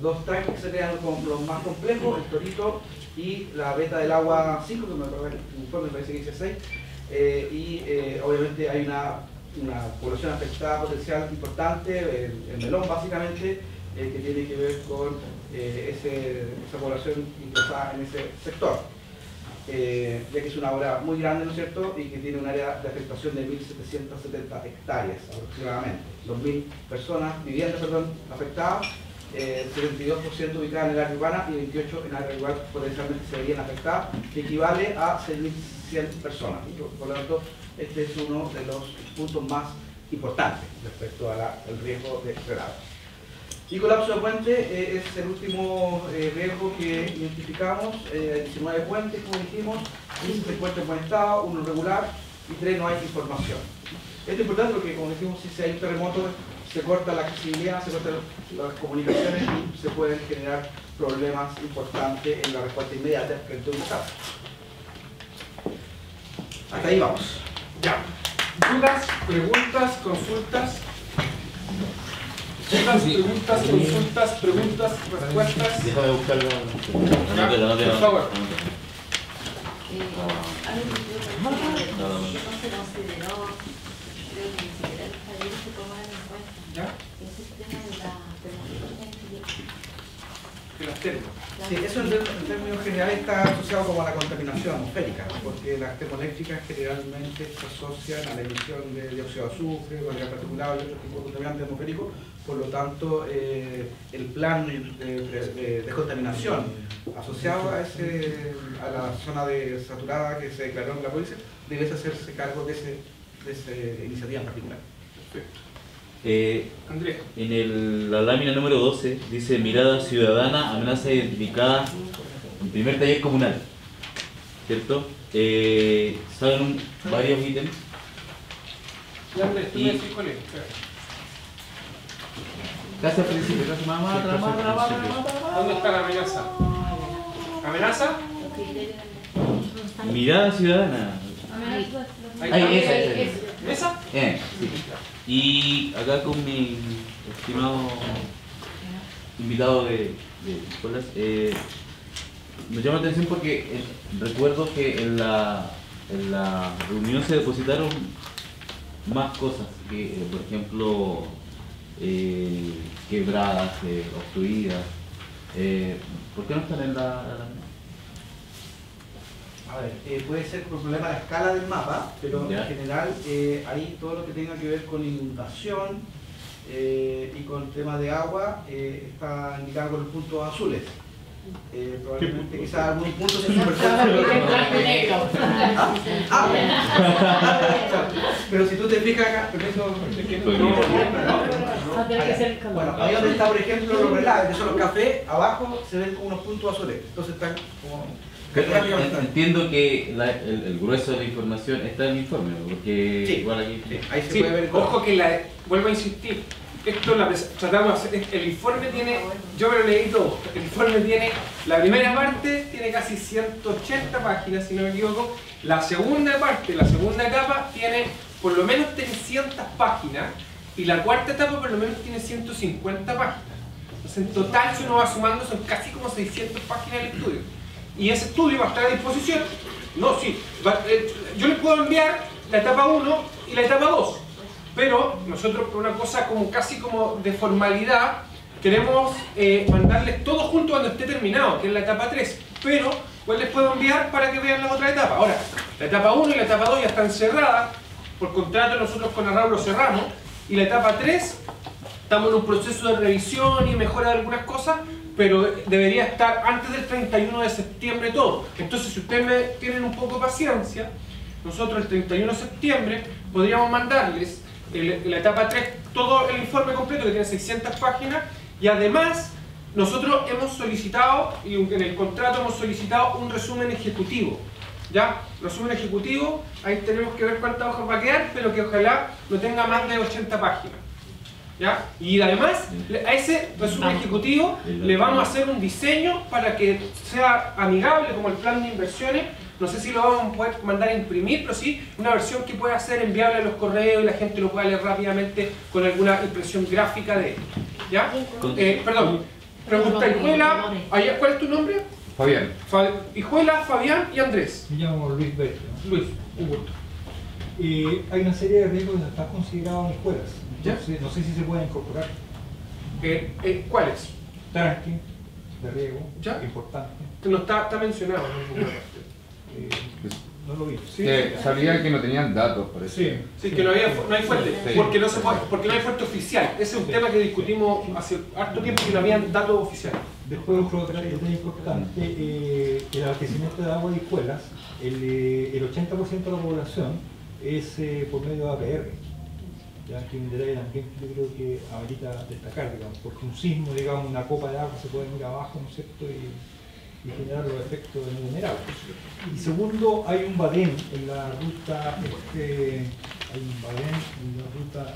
dos tranques que serían los más complejos, el Torito y la Beta del Agua 5, que me parece, el informe me parece que dice 6, obviamente hay una población afectada potencial importante, el melón básicamente, que tiene que ver con esa población ingresada en ese sector. Ya que es una obra muy grande, ¿no es cierto?, y que tiene un área de afectación de 1.770 hectáreas aproximadamente. 2.000 personas, viviendas, afectadas, 72% ubicadas en el área urbana y 28% en área rural potencialmente se verían afectadas, que equivale a 6.100 personas. Por lo tanto, este es uno de los puntos más importantes respecto al riesgo de relave. Y colapso de puente es el último riesgo que identificamos. 19 puentes, como dijimos, 15 puentes en buen estado, 1 regular y 3 no hay información. Esto es importante porque, como dijimos, si hay un terremoto, se corta la accesibilidad, se cortan las comunicaciones y se pueden generar problemas importantes en la respuesta inmediata frente a un desastre. Hasta ahí vamos. Ya. ¿Dudas, preguntas, consultas? ¿Dudas, preguntas, consultas, preguntas, respuestas? Déjame buscarlo. Por favor. Algo que yo no se consideró, creo que ni siquiera los talleres se tomaron en cuenta. ¿Ya? Es el tema de la termología. De las termos. Sí, eso en términos generales está asociado como a la contaminación atmosférica, porque las termoeléctricas generalmente se asocian a la emisión de dióxido de azufre, con gas particulado y otros tipos de contaminantes atmosféricos. Por lo tanto, el plan de descontaminación asociado a la zona saturada que se declaró en la policía debe hacerse cargo de esa iniciativa en particular. Perfecto. Andrés. En la lámina número 12 dice mirada ciudadana, amenaza identificada en primer taller comunal, ¿cierto? Salen varios ítems. Ya, Andrés, tú me decís cuál es. Casi al principio, casi más atrás. ¿Dónde está la amenaza? ¿Amenaza? Mirada ciudadana. Ahí está. ¿Esa? Sí. Y acá con mi estimado invitado de escuelas, me llama la atención porque recuerdo que en la reunión se depositaron más cosas, que por ejemplo quebradas, obstruidas. ¿Por qué no están en la A ver, puede ser por problema de escala del mapa, pero ¿ya? en general ahí todo lo que tenga que ver con inundación y con tema de agua está indicado con los puntos azules. Probablemente quizás algún punto se superpone. Pero si tú te fijas acá, bueno, ahí donde está por ejemplo los relaves, que son los cafés, abajo se ven como unos puntos azules. Entonces están como... Entiendo que el grueso de la información está en el informe, porque sí, igual aquí... sí, ahí se Sí, puede ver. ojo que vuelvo a insistir, esto tratamos de hacer, el informe tiene, yo me lo leí todo, el informe tiene, la primera parte tiene casi 180 páginas, si no me equivoco, la segunda parte, la segunda etapa tiene por lo menos 300 páginas y la cuarta etapa por lo menos tiene 150 páginas. Entonces en total, si uno va sumando, son casi como 600 páginas del estudio. Y ese estudio va a estar a disposición. No, sí, yo les puedo enviar la etapa 1 y la etapa 2. Pero nosotros, por una cosa como casi como de formalidad, queremos mandarles todo junto cuando esté terminado, que es la etapa 3. Pero pues les puedo enviar para que vean la otra etapa. Ahora, la etapa 1 y la etapa 2 ya están cerradas. Por contrato nosotros con Arrau lo cerramos. Y la etapa 3, estamos en un proceso de revisión y mejora de algunas cosas, pero debería estar antes del 31 de septiembre todo. Entonces, si ustedes tienen un poco de paciencia, nosotros el 31 de septiembre podríamos mandarles la etapa 3, todo el informe completo que tiene 600 páginas, y además nosotros hemos solicitado, y en el contrato hemos solicitado un resumen ejecutivo. ¿Ya? Resumen ejecutivo, ahí tenemos que ver cuántas hojas va a quedar, pero que ojalá no tenga más de 80 páginas. ¿Ya? Y además, a ese resumen ejecutivo le vamos a hacer un diseño para que sea amigable como el plan de inversiones. No sé si lo vamos a poder mandar a imprimir, pero sí una versión que pueda ser enviable a los correos y la gente lo pueda leer rápidamente con alguna impresión gráfica de él. ¿Ya? Perdón, pregunta Hijuela, ¿cuál es tu nombre? Fabián. Hijuela, Fabián y Andrés. Me llamo Luis Berto. Luis, un gusto. Hay una serie de riesgos que están considerados en escuelas. Entonces, no sé si se pueden incorporar. ¿Cuáles? Tranque, de riesgo, ¿Ya? importante. No está mencionado en ninguna parte. No lo vi. Sí. Sabía que no tenían datos, parece. Sí, que no hay fuente, Sí. porque no se puede, porque no hay fuente oficial. Ese es un tema que discutimos hace harto tiempo, que no habían datos oficiales. Después otro detalle importante, el abastecimiento de agua de escuelas, el 80% de la población es por medio de APR. Ya que un detalle también yo creo que amerita destacar, digamos, porque un sismo, digamos, una copa de agua se puede ir abajo, ¿no es cierto?, y generar los efectos de no vulnerable. Y segundo, hay un badén en la ruta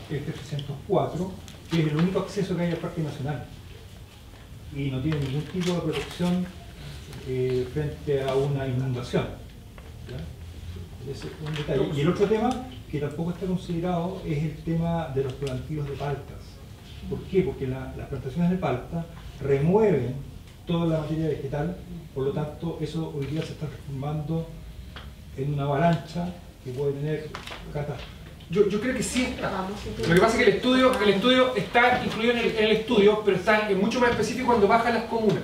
F304, que es el único acceso que hay al Parque Nacional y no tiene ningún tipo de protección frente a una inundación. ¿Ya? Ese es un detalle. Y el otro tema que tampoco está considerado es el tema de los plantíos de paltas. ¿Por qué? Porque las plantaciones de palta remueven toda la materia vegetal, por lo tanto eso hoy día se está transformando en una avalancha que puede tener catástrofe. Yo creo que sí está. Lo que pasa es que el estudio está incluido en el estudio, pero está mucho más específico cuando baja a las comunas.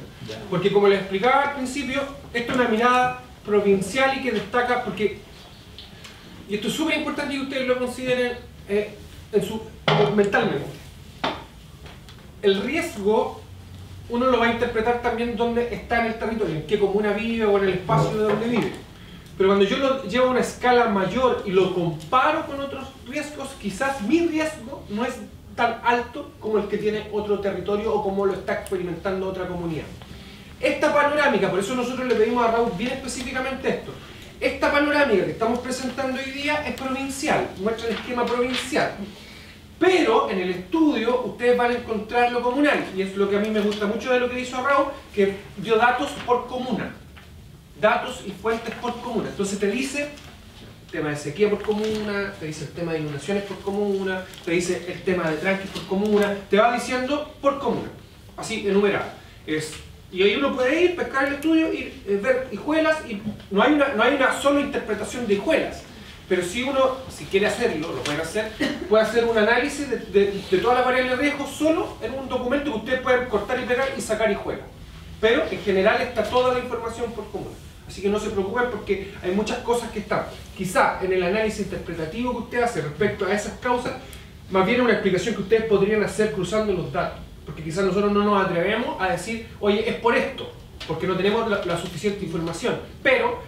Porque como les explicaba al principio, esto es una mirada provincial y que destaca, porque, y esto es súper importante que ustedes lo consideren mentalmente. El riesgo uno lo va a interpretar también dónde está en el territorio, en qué comuna vive o en el espacio de donde vive. Pero cuando yo lo llevo a una escala mayor y lo comparo con otros riesgos, quizás mi riesgo no es tan alto como el que tiene otro territorio o como lo está experimentando otra comunidad. Esta panorámica, por eso nosotros le pedimos a Raúl bien específicamente esto. Esta panorámica que estamos presentando hoy día es provincial, muestra el esquema provincial. Pero en el estudio ustedes van a encontrar lo comunal, y es lo que a mí me gusta mucho de lo que hizo Raúl, que dio datos por comuna. Datos y fuentes por comuna. Entonces te dice el tema de sequía por comuna, te dice el tema de inundaciones por comuna, te dice el tema de tranques por comuna, te va diciendo por comuna. así enumerada. Y ahí uno puede ir, pescar el estudio, ir, ver hijuelas, y no hay una sola interpretación de hijuelas. Pero si uno, si quiere hacerlo, lo puede hacer un análisis de todas las variables de riesgo solo en un documento que ustedes pueden cortar y pegar y sacar hijuelas. Pero en general está toda la información por común. Así que no se preocupen porque hay muchas cosas que están. Quizá en el análisis interpretativo que usted hace respecto a esas causas, más bien una explicación que ustedes podrían hacer cruzando los datos. Porque quizás nosotros no nos atrevemos a decir, oye, es por esto, porque no tenemos la suficiente información. Pero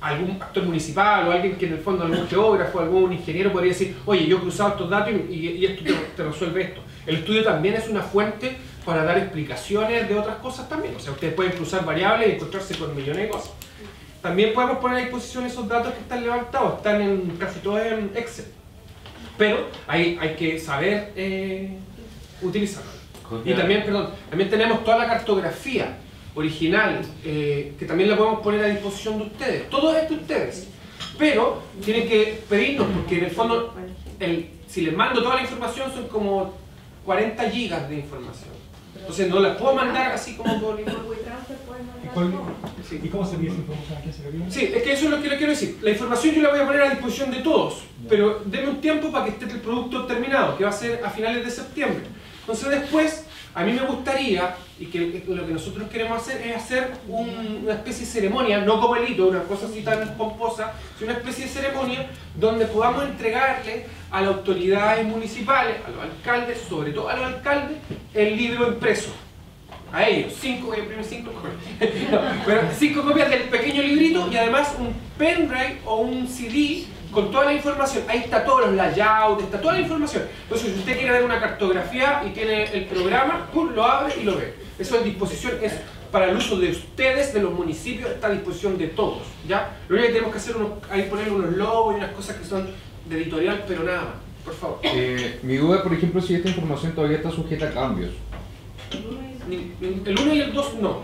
algún actor municipal o alguien que en el fondo, algún geógrafo, algún ingeniero podría decir, oye, yo he cruzado estos datos y esto te resuelve esto. El estudio también es una fuente para dar explicaciones de otras cosas también. O sea, ustedes pueden cruzar variables y encontrarse con millones de cosas. También podemos poner a disposición esos datos que están levantados, están casi todos en Excel. Pero hay que saber utilizarlo. Y también, también tenemos toda la cartografía original, que también la podemos poner a disposición de ustedes. Todo es de ustedes. Pero tienen que pedirnos, porque en el fondo, si les mando toda la información, son como 40 gigas de información. Entonces no las puedo mandar así como por... ¿Y cómo se pide esa información? ¿A quién se le pide? Sí, es que eso es lo que le quiero decir. La información yo la voy a poner a disposición de todos, pero denme un tiempo para que esté el producto terminado, que va a ser a finales de septiembre. Entonces después, a mí me gustaría, y que lo que nosotros queremos hacer es hacer una especie de ceremonia, no como el hito, una cosa así tan pomposa, sino una especie de ceremonia donde podamos entregarle a las autoridades municipales, a los alcaldes, sobre todo a los alcaldes, el libro impreso. A ellos, 5 copias del pequeño librito y además un pendrive o un CD con toda la información. Ahí está todos los layouts, está toda la información. Entonces, si usted quiere ver una cartografía y tiene el programa, lo abre y lo ve. Eso es disposición, es para el uso de ustedes, de los municipios, está a disposición de todos. ¿Ya? Lo único que tenemos que hacer es ponerle unos logos y unas cosas que son de editorial, pero nada más. Por favor. Mi duda es, por ejemplo, si esta información todavía está sujeta a cambios. El 1 y el 2 no.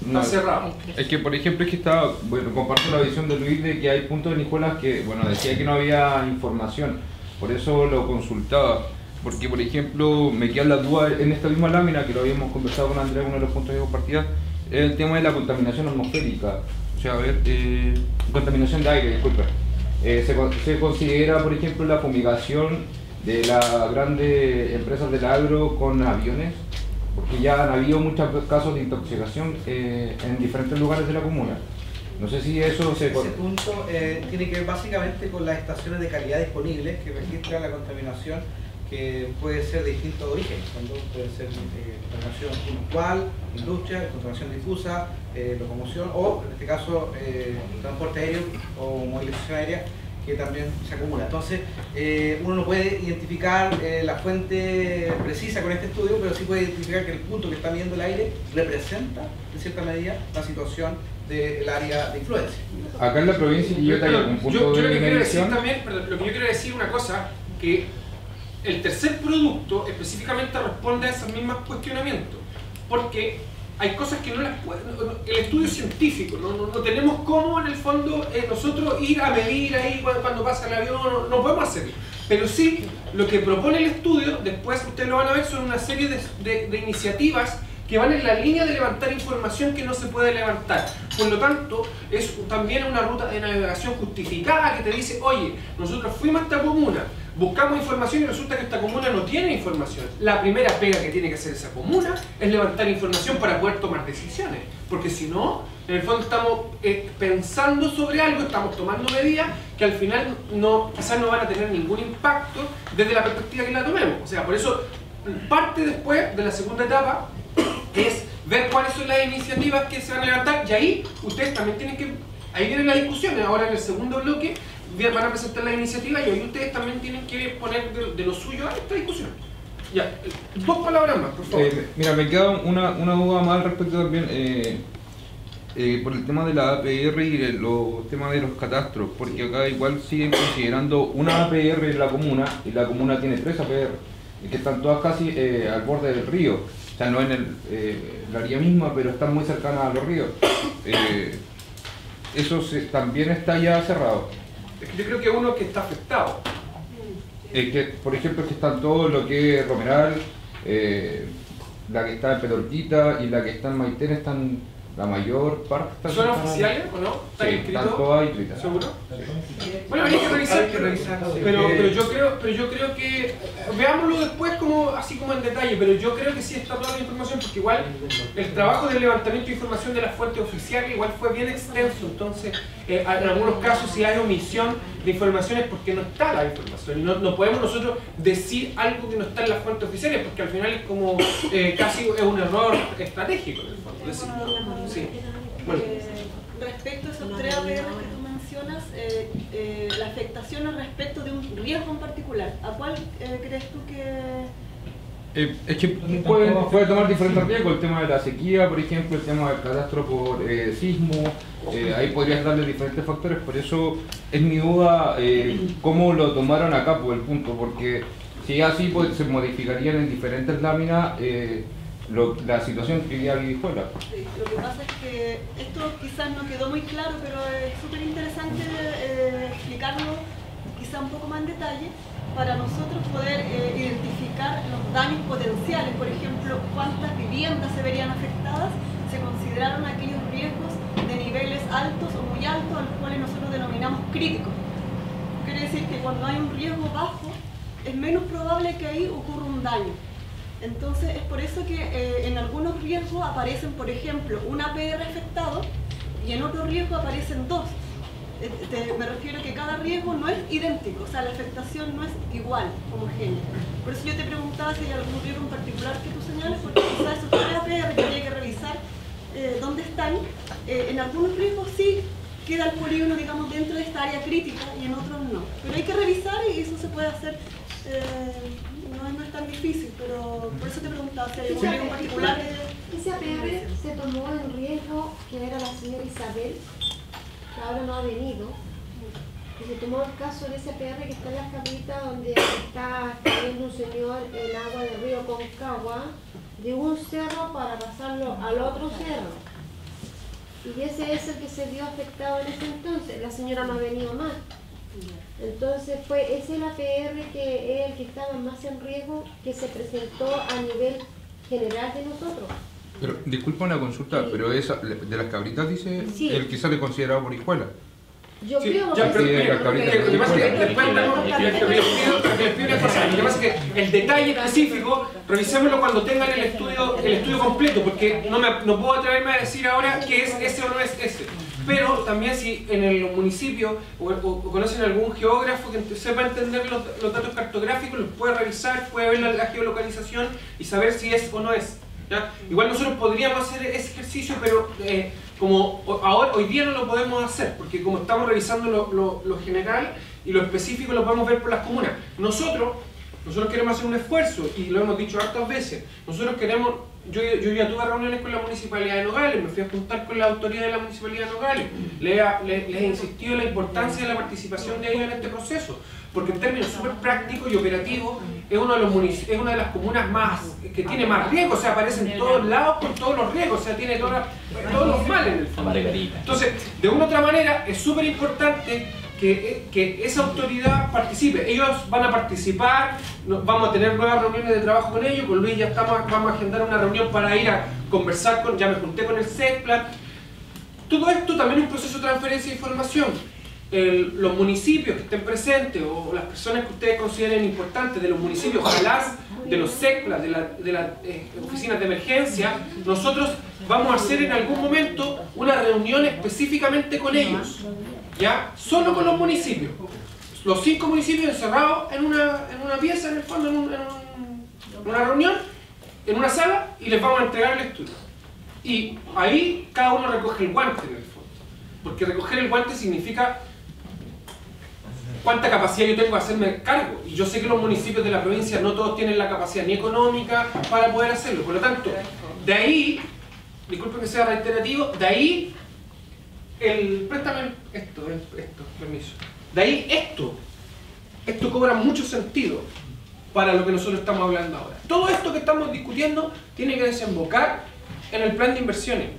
Está cerrado. Es que, por ejemplo, comparto la visión de Luis de que hay puntos en hijuelas que, decía que no había información. Por eso lo consultaba. Porque, por ejemplo, me queda la duda en esta misma lámina, que lo habíamos conversado con Andrea, uno de los puntos de compartida, es el tema de la contaminación atmosférica. O sea, contaminación de aire, disculpe. Se considera, por ejemplo, la fumigación de las grandes empresas del agro con aviones, porque ya han habido muchos casos de intoxicación en diferentes lugares de la comuna. No sé si eso Ese punto tiene que ver básicamente con las estaciones de calidad disponibles que registran la contaminación, que puede ser de distintos orígenes. Puede ser contaminación puntual, industria, contaminación difusa, locomoción o, en este caso, transporte aéreo o movilización aérea, que también se acumula. Entonces, uno no puede identificar la fuente precisa con este estudio, pero sí puede identificar que el punto que está midiendo el aire representa, en cierta medida, la situación del área de influencia. Acá en la provincia de Quillota hay algún punto de medición. Lo que yo quiero decir una cosa, que el tercer producto específicamente responde a esos mismos cuestionamientos, porque hay cosas que no las pueden, el estudio científico, no tenemos cómo en el fondo nosotros ir a medir ahí cuando pasa el avión, no podemos hacerlo. Pero sí, lo que propone el estudio, después ustedes lo van a ver, son una serie de iniciativas que van en la línea de levantar información que no se puede levantar. Por lo tanto, es también una ruta de navegación justificada que te dice, oye, nosotros fuimos a esta comuna, buscamos información y resulta que esta comuna no tiene información. La primera pega que tiene que hacer esa comuna es levantar información para poder tomar decisiones. Porque si no, en el fondo estamos pensando sobre algo, estamos tomando medidas que al final quizás no van a tener ningún impacto desde la perspectiva que la tomemos. O sea, por eso parte después de la segunda etapa es ver cuáles son las iniciativas que se van a levantar, y ahí ustedes también tienen que, ahí vienen las discusiones. Ahora en el segundo bloque van a presentar las iniciativas y ahí ustedes también tienen que poner de lo suyo a esta discusión. Ya, 2 palabras más, por favor. Mira, me queda una duda más al respecto también, por el tema de la APR y los temas de los catastros, porque acá igual siguen considerando una APR en la comuna, y la comuna tiene 3 APR, que están todas casi al borde del río. O sea, no en la área misma, pero están muy cercanas a los ríos. Eso también está ya cerrado. Es que yo creo que uno que está afectado. Que, por ejemplo, que están todo lo que es Romeral, la que está en Petorquita y la que está en Maitén están, la mayor parte están... ¿Son oficiales o no? ¿Están Sí, inscritos? están todas inscritas. ¿Seguro? Bueno, hay que revisar, Hay que revisar, sí. pero yo creo que veámoslo después como así como en detalle, pero yo creo que sí está toda la información, porque igual el trabajo del levantamiento de información de las fuentes oficiales igual fue bien extenso, entonces en algunos casos si hay omisión de información es porque no está la información, y no podemos nosotros decir algo que no está en las fuentes oficiales, porque al final es como casi es un error estratégico en el fondo. Decirlo. Sí. Bueno. Respecto a esos 3 APRs que tú mencionas, la afectación al respecto de un riesgo en particular, ¿a cuál crees tú que...? Es que puede tomar diferentes riesgos, el tema de la sequía, por ejemplo, el tema del catastro por sismo, ahí podrías darle diferentes factores, por eso es mi duda cómo lo tomaron acá por el punto, porque si es así pues, se modificarían en diferentes láminas la situación que vivía Vidijuela. Sí, lo que pasa es que esto quizás no quedó muy claro, pero es súper interesante explicarlo quizá un poco más en detalle para nosotros poder identificar los daños potenciales. Por ejemplo, cuántas viviendas se verían afectadas, se consideraron aquellos riesgos de niveles altos o muy altos, a los cuales nosotros denominamos críticos. Quiere decir que cuando hay un riesgo bajo, es menos probable que ahí ocurra un daño. Entonces es por eso que en algunos riesgos aparecen, por ejemplo, un APR afectado y en otro riesgo aparecen 2. Me refiero a que cada riesgo no es idéntico, o sea, la afectación no es igual, homogénea. Por eso yo te preguntaba si hay algún riesgo en particular que tú señales, porque quizás esos 3 APR que habría que revisar dónde están. En algunos riesgos sí queda el polígono, digamos, dentro de esta área crítica y en otros no. Pero hay que revisar y eso se puede hacer. No es tan difícil, pero por eso te preguntaba si hay algún riesgo en particular. Ese APR se tomó en riesgo, que era la señora Isabel, que ahora no ha venido, y se tomó el caso de ese APR que está en las Cabritas, donde está cayendo un señor el agua del río Concagua, de un cerro para pasarlo al otro cerro. Y ese es el que se vio afectado en ese entonces. La señora no ha venido más. Entonces es el APR que es el que estaba más en riesgo, que se presentó a nivel general de nosotros. Pero, disculpa una consulta, Sí. pero esa, de las Cabritas dice Sí. el que sale considerado por Hijuela. Yo Sí, creo ya, que pero sí, mira, la cabrita lo que pasa es que de después les pido una cosa, lo que pasa es que el detalle específico, revisémoslo cuando tengan el estudio completo, porque no puedo atreverme a decir ahora que es ese o no es ese. Pero también si en el municipio o conocen algún geógrafo que sepa entender los datos cartográficos, los puede revisar, puede ver la geolocalización y saber si es o no es. ¿Ya? Igual nosotros podríamos hacer ese ejercicio, pero como hoy día no lo podemos hacer, porque como estamos revisando lo general y lo específico lo podemos ver por las comunas. Nosotros queremos hacer un esfuerzo, y lo hemos dicho hartas veces, nosotros queremos, yo ya tuve reuniones con la Municipalidad de Nogales, me fui a juntar con la autoridad de la Municipalidad de Nogales, les he insistido en la importancia de la participación de ellos en este proceso, porque en términos súper prácticos y operativos es una de las comunas que tiene más riesgos, o sea, aparece en todos lados con todos los riesgos, o sea, tiene todos los males en el fondo. Entonces, de una u otra manera, es súper importante que esa autoridad participe. Ellos van a participar, vamos a tener nuevas reuniones de trabajo con ellos, con Luis ya vamos a agendar una reunión para ir a conversar ya me junté con el SECPLAN. Todo esto también es un proceso de transferencia de información. Los municipios que estén presentes o las personas que ustedes consideren importantes de los municipios, ojalá de los SECPLAN, de las oficinas de emergencia, nosotros vamos a hacer en algún momento una reunión específicamente con ellos. ¿Ya? Solo con los municipios. Los 5 municipios encerrados en una pieza, en el fondo, en una reunión, en una sala, y les vamos a entregar el estudio. Y ahí cada uno recoge el guante, en el fondo. Porque recoger el guante significa cuánta capacidad yo tengo de hacerme cargo. Y yo sé que los municipios de la provincia no todos tienen la capacidad ni económica para poder hacerlo. Por lo tanto, de ahí, disculpen que sea reiterativo, de ahí préstame esto, permiso. De ahí esto cobra mucho sentido para lo que nosotros estamos hablando ahora. Todo esto que estamos discutiendo tiene que desembocar en el plan de inversiones.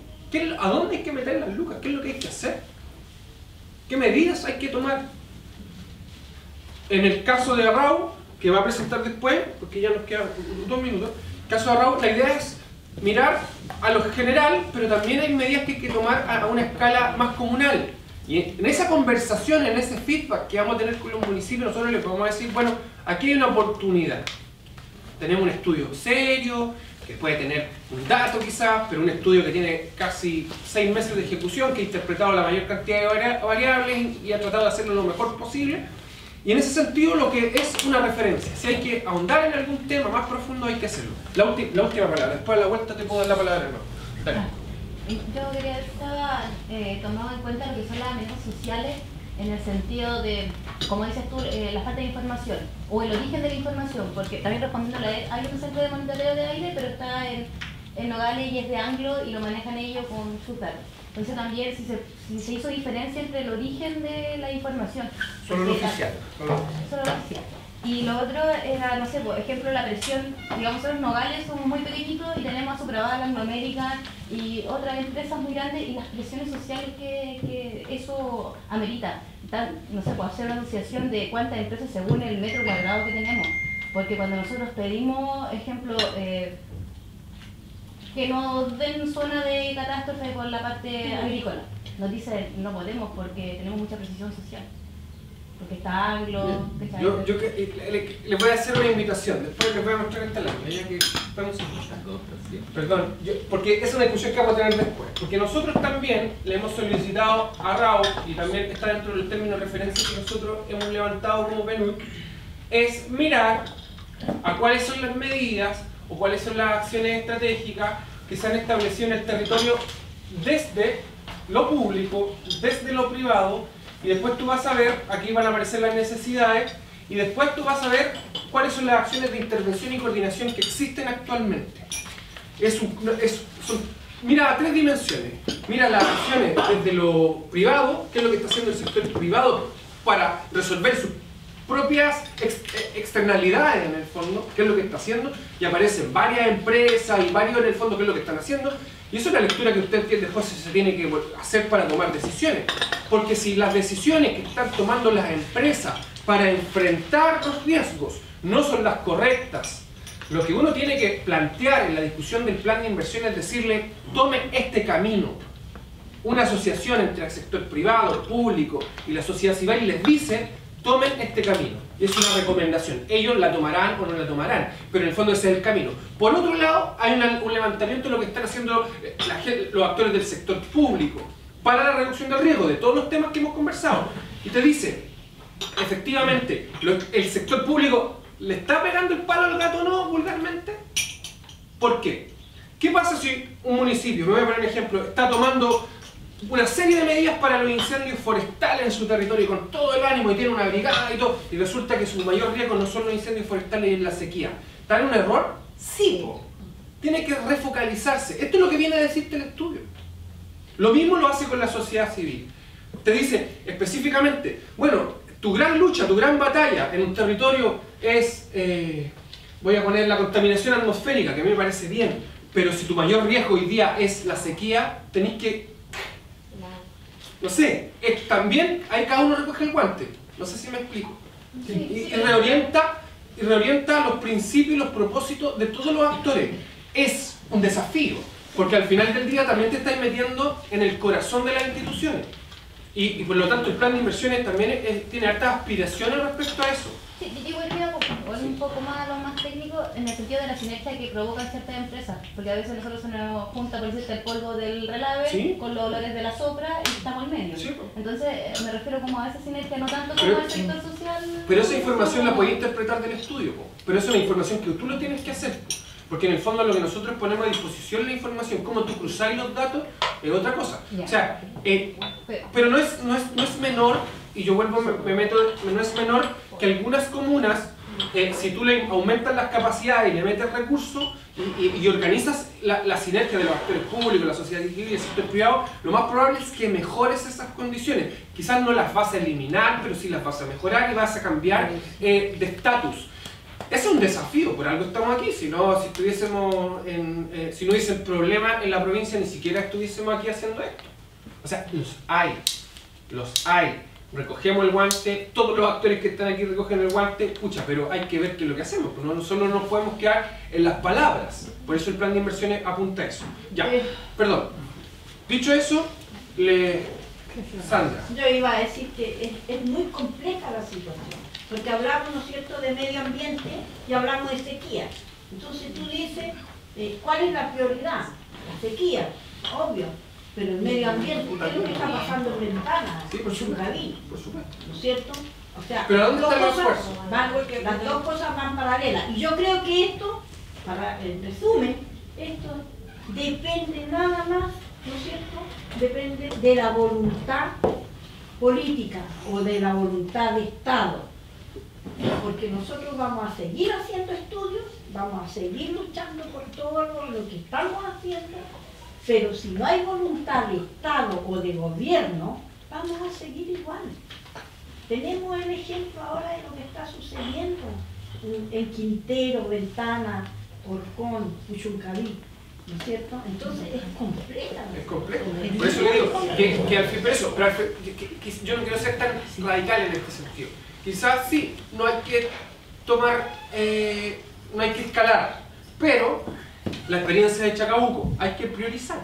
¿A dónde hay que meter las lucas? ¿Qué es lo que hay que hacer? ¿Qué medidas hay que tomar? En el caso de Arrau, que va a presentar después, porque ya nos quedan 2 minutos, caso de Raúl, la idea es mirar a lo general, pero también hay medidas que hay que tomar a una escala más comunal. Y en esa conversación, en ese feedback que vamos a tener con los municipios, nosotros les podemos decir, bueno, aquí hay una oportunidad. Tenemos un estudio serio, que puede tener un dato quizás, pero un estudio que tiene casi 6 meses de ejecución, que ha interpretado la mayor cantidad de variables y ha tratado de hacerlo lo mejor posible. Y en ese sentido lo que es una referencia. Si hay que ahondar en algún tema más profundo hay que hacerlo. La última palabra, después de la vuelta te puedo dar la palabra. No. Dale. Yo quería que estaba tomado en cuenta lo que son las amenazas sociales en el sentido de, como dices tú, la falta de información o el origen de la información, porque también respondiendo a la hay un centro de monitoreo de aire, pero está en Nogales y es de Anglo y lo manejan ellos con su perro. Entonces también si se hizo diferencia entre el origen de la información. Solo lo oficial. Solo lo oficial. Y lo otro era, no sé, por ejemplo, la presión, digamos, los Nogales somos muy pequeñitos y tenemos a Supraval, Anglo American y otras empresas muy grandes y las presiones sociales que eso amerita. No sé, puedo hacer una asociación de cuántas empresas según el metro cuadrado que tenemos. Porque cuando nosotros pedimos, ejemplo, que nos den zona de catástrofe por la parte agrícola, nos dicen no podemos porque tenemos mucha precisión social. Porque está Anglo, yo les voy a hacer una invitación, después les voy a mostrar esta lámina, ya que estamos... Perdón, porque es una discusión que vamos a tener después, porque nosotros también le hemos solicitado a Raúl, y también está dentro del término de referencia que nosotros hemos levantado como PNUD, es mirar a cuáles son las medidas o cuáles son las acciones estratégicas que se han establecido en el territorio desde lo público, desde lo privado. Y después tú vas a ver, aquí van a aparecer las necesidades, y después tú vas a ver cuáles son las acciones de intervención y coordinación que existen actualmente. Mira a 3 dimensiones. Mira las acciones desde lo privado, qué es lo que está haciendo el sector privado para resolver sus propias externalidades en el fondo, qué es lo que está haciendo, y aparecen varias empresas y varios en el fondo qué es lo que están haciendo. Y eso es la lectura que usted después se tiene que hacer para tomar decisiones. Porque si las decisiones que están tomando las empresas para enfrentar los riesgos no son las correctas, lo que uno tiene que plantear en la discusión del plan de inversión es decirle, tomen este camino. Una asociación entre el sector privado, público y la sociedad civil les dice, tomen este camino. Y es una recomendación. Ellos la tomarán o no la tomarán, pero en el fondo ese es el camino. Por otro lado, hay un levantamiento de lo que están haciendo los actores del sector público para la reducción del riesgo, de todos los temas que hemos conversado. Y te dice, efectivamente, el sector público le está pegando el palo al gato, ¿no? Vulgarmente. ¿Por qué? ¿Qué pasa si un municipio, me voy a poner un ejemplo, está tomando una serie de medidas para los incendios forestales en su territorio con todo el ánimo y tiene una brigada y todo, y resulta que su mayor riesgo no son los incendios forestales y la sequía? ¿Está en un error? Sí, po. Tiene que refocalizarse. Esto es lo que viene a decirte el estudio. Lo mismo lo hace con la sociedad civil. Te dice específicamente, bueno, tu gran lucha, tu gran batalla en un territorio es, voy a poner la contaminación atmosférica, que a mí me parece bien, pero si tu mayor riesgo hoy día es la sequía, tenéis que, no sé, también hay cada uno recoge el guante. No sé si me explico. Y reorienta los principios y los propósitos de todos los actores. Es un desafío, porque al final del día también te estás metiendo en el corazón de las instituciones. Y por lo tanto el plan de inversiones también tiene hartas aspiraciones respecto a eso. Sí, yo igual un poco más a lo más técnico en el sentido de la sinergia que provocan ciertas empresas, porque a veces nosotros se nos junta por decirte el polvo del relave, ¿sí?, con los olores de la sopra y estamos en medio. Sí, pues. Entonces me refiero como a esa sinergia, no tanto como al sector social. Pero esa información la podéis interpretar del estudio, pero esa es una información que tú lo tienes que hacer. Porque en el fondo lo que nosotros ponemos a disposición la información, cómo tú cruzáis los datos, es otra cosa. O sea, pero no es menor, y yo vuelvo, me meto, no es menor que algunas comunas, si tú le aumentas las capacidades y le metes recursos y organizas la sinergia de los actores públicos, la sociedad civil y el sector privado, lo más probable es que mejores esas condiciones. Quizás no las vas a eliminar, pero sí las vas a mejorar y vas a cambiar de estatus. Ese es un desafío, por algo estamos aquí, si no hubiese problema en la provincia, ni siquiera estuviésemos aquí haciendo esto. O sea, los hay. recogemos el guante, todos los actores que están aquí recogen el guante, pucha, pero hay que ver qué es lo que hacemos, pues no solo nos podemos quedar en las palabras, por eso el plan de inversiones apunta a eso. Ya, perdón. Dicho eso, Sandra. Yo iba a decir que es muy compleja la situación, porque hablamos, ¿no es cierto?, de medio ambiente y hablamos de sequía. Entonces tú dices, ¿cuál es la prioridad? La sequía, obvio. Pero el medio ambiente, ¿qué es lo que está pasando en Ventana? Sí, por supuesto. ¿No es cierto? O sea, ¿pero a dónde está el las esfuerzo? dos cosas van paralelas. Y yo creo que esto, en resumen, esto depende nada más, ¿no es cierto? Depende de la voluntad política o de la voluntad de Estado. Porque nosotros vamos a seguir haciendo estudios, vamos a seguir luchando por todo lo que estamos haciendo. Pero si no hay voluntad de Estado o de gobierno, vamos a seguir igual. Tenemos el ejemplo ahora de lo que está sucediendo en Quintero, Ventana, Orcón, Puchuncaví, ¿no es cierto? Entonces es compleja. Es complejo. Por eso le digo que al fin, yo no quiero ser tan radical en este sentido. Quizás sí, no hay que tomar, no hay que escalar, pero la experiencia de Chacabuco, hay que priorizar.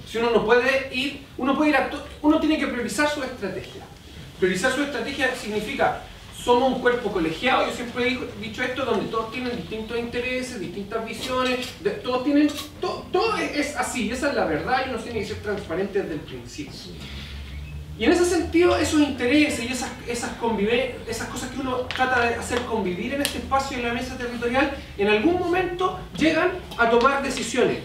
Si uno no puede ir, uno tiene que priorizar su estrategia. Priorizar su estrategia significa, somos un cuerpo colegiado, yo siempre he dicho esto, donde todos tienen distintos intereses, distintas visiones, todo es así, esa es la verdad y uno tiene que ser transparente desde el principio. Y en ese sentido, esos intereses y esas cosas que uno trata de hacer convivir en este espacio, en la mesa territorial, en algún momento llegan a tomar decisiones.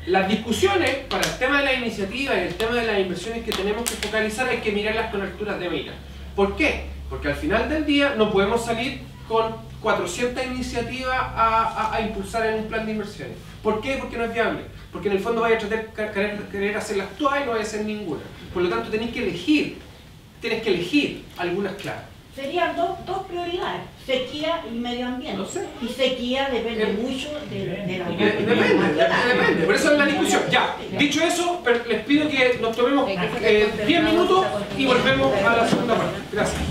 Las discusiones para el tema de la iniciativa y el tema de las inversiones que tenemos que focalizar hay que mirarlas con alturas de mira. ¿Por qué? Porque al final del día no podemos salir con 400 iniciativas a impulsar en un plan de inversiones. ¿Por qué? Porque no es viable. Porque en el fondo vaya a tratar querer hacerlas todas y no vaya a hacer ninguna. Por lo tanto, tienes que elegir algunas claves. Serían dos prioridades, sequía y medio ambiente. No sé. Y sequía depende mucho de la... Depende, por eso es la discusión. Ya, dicho eso, les pido que nos tomemos 10 minutos y volvemos a la segunda parte. Gracias.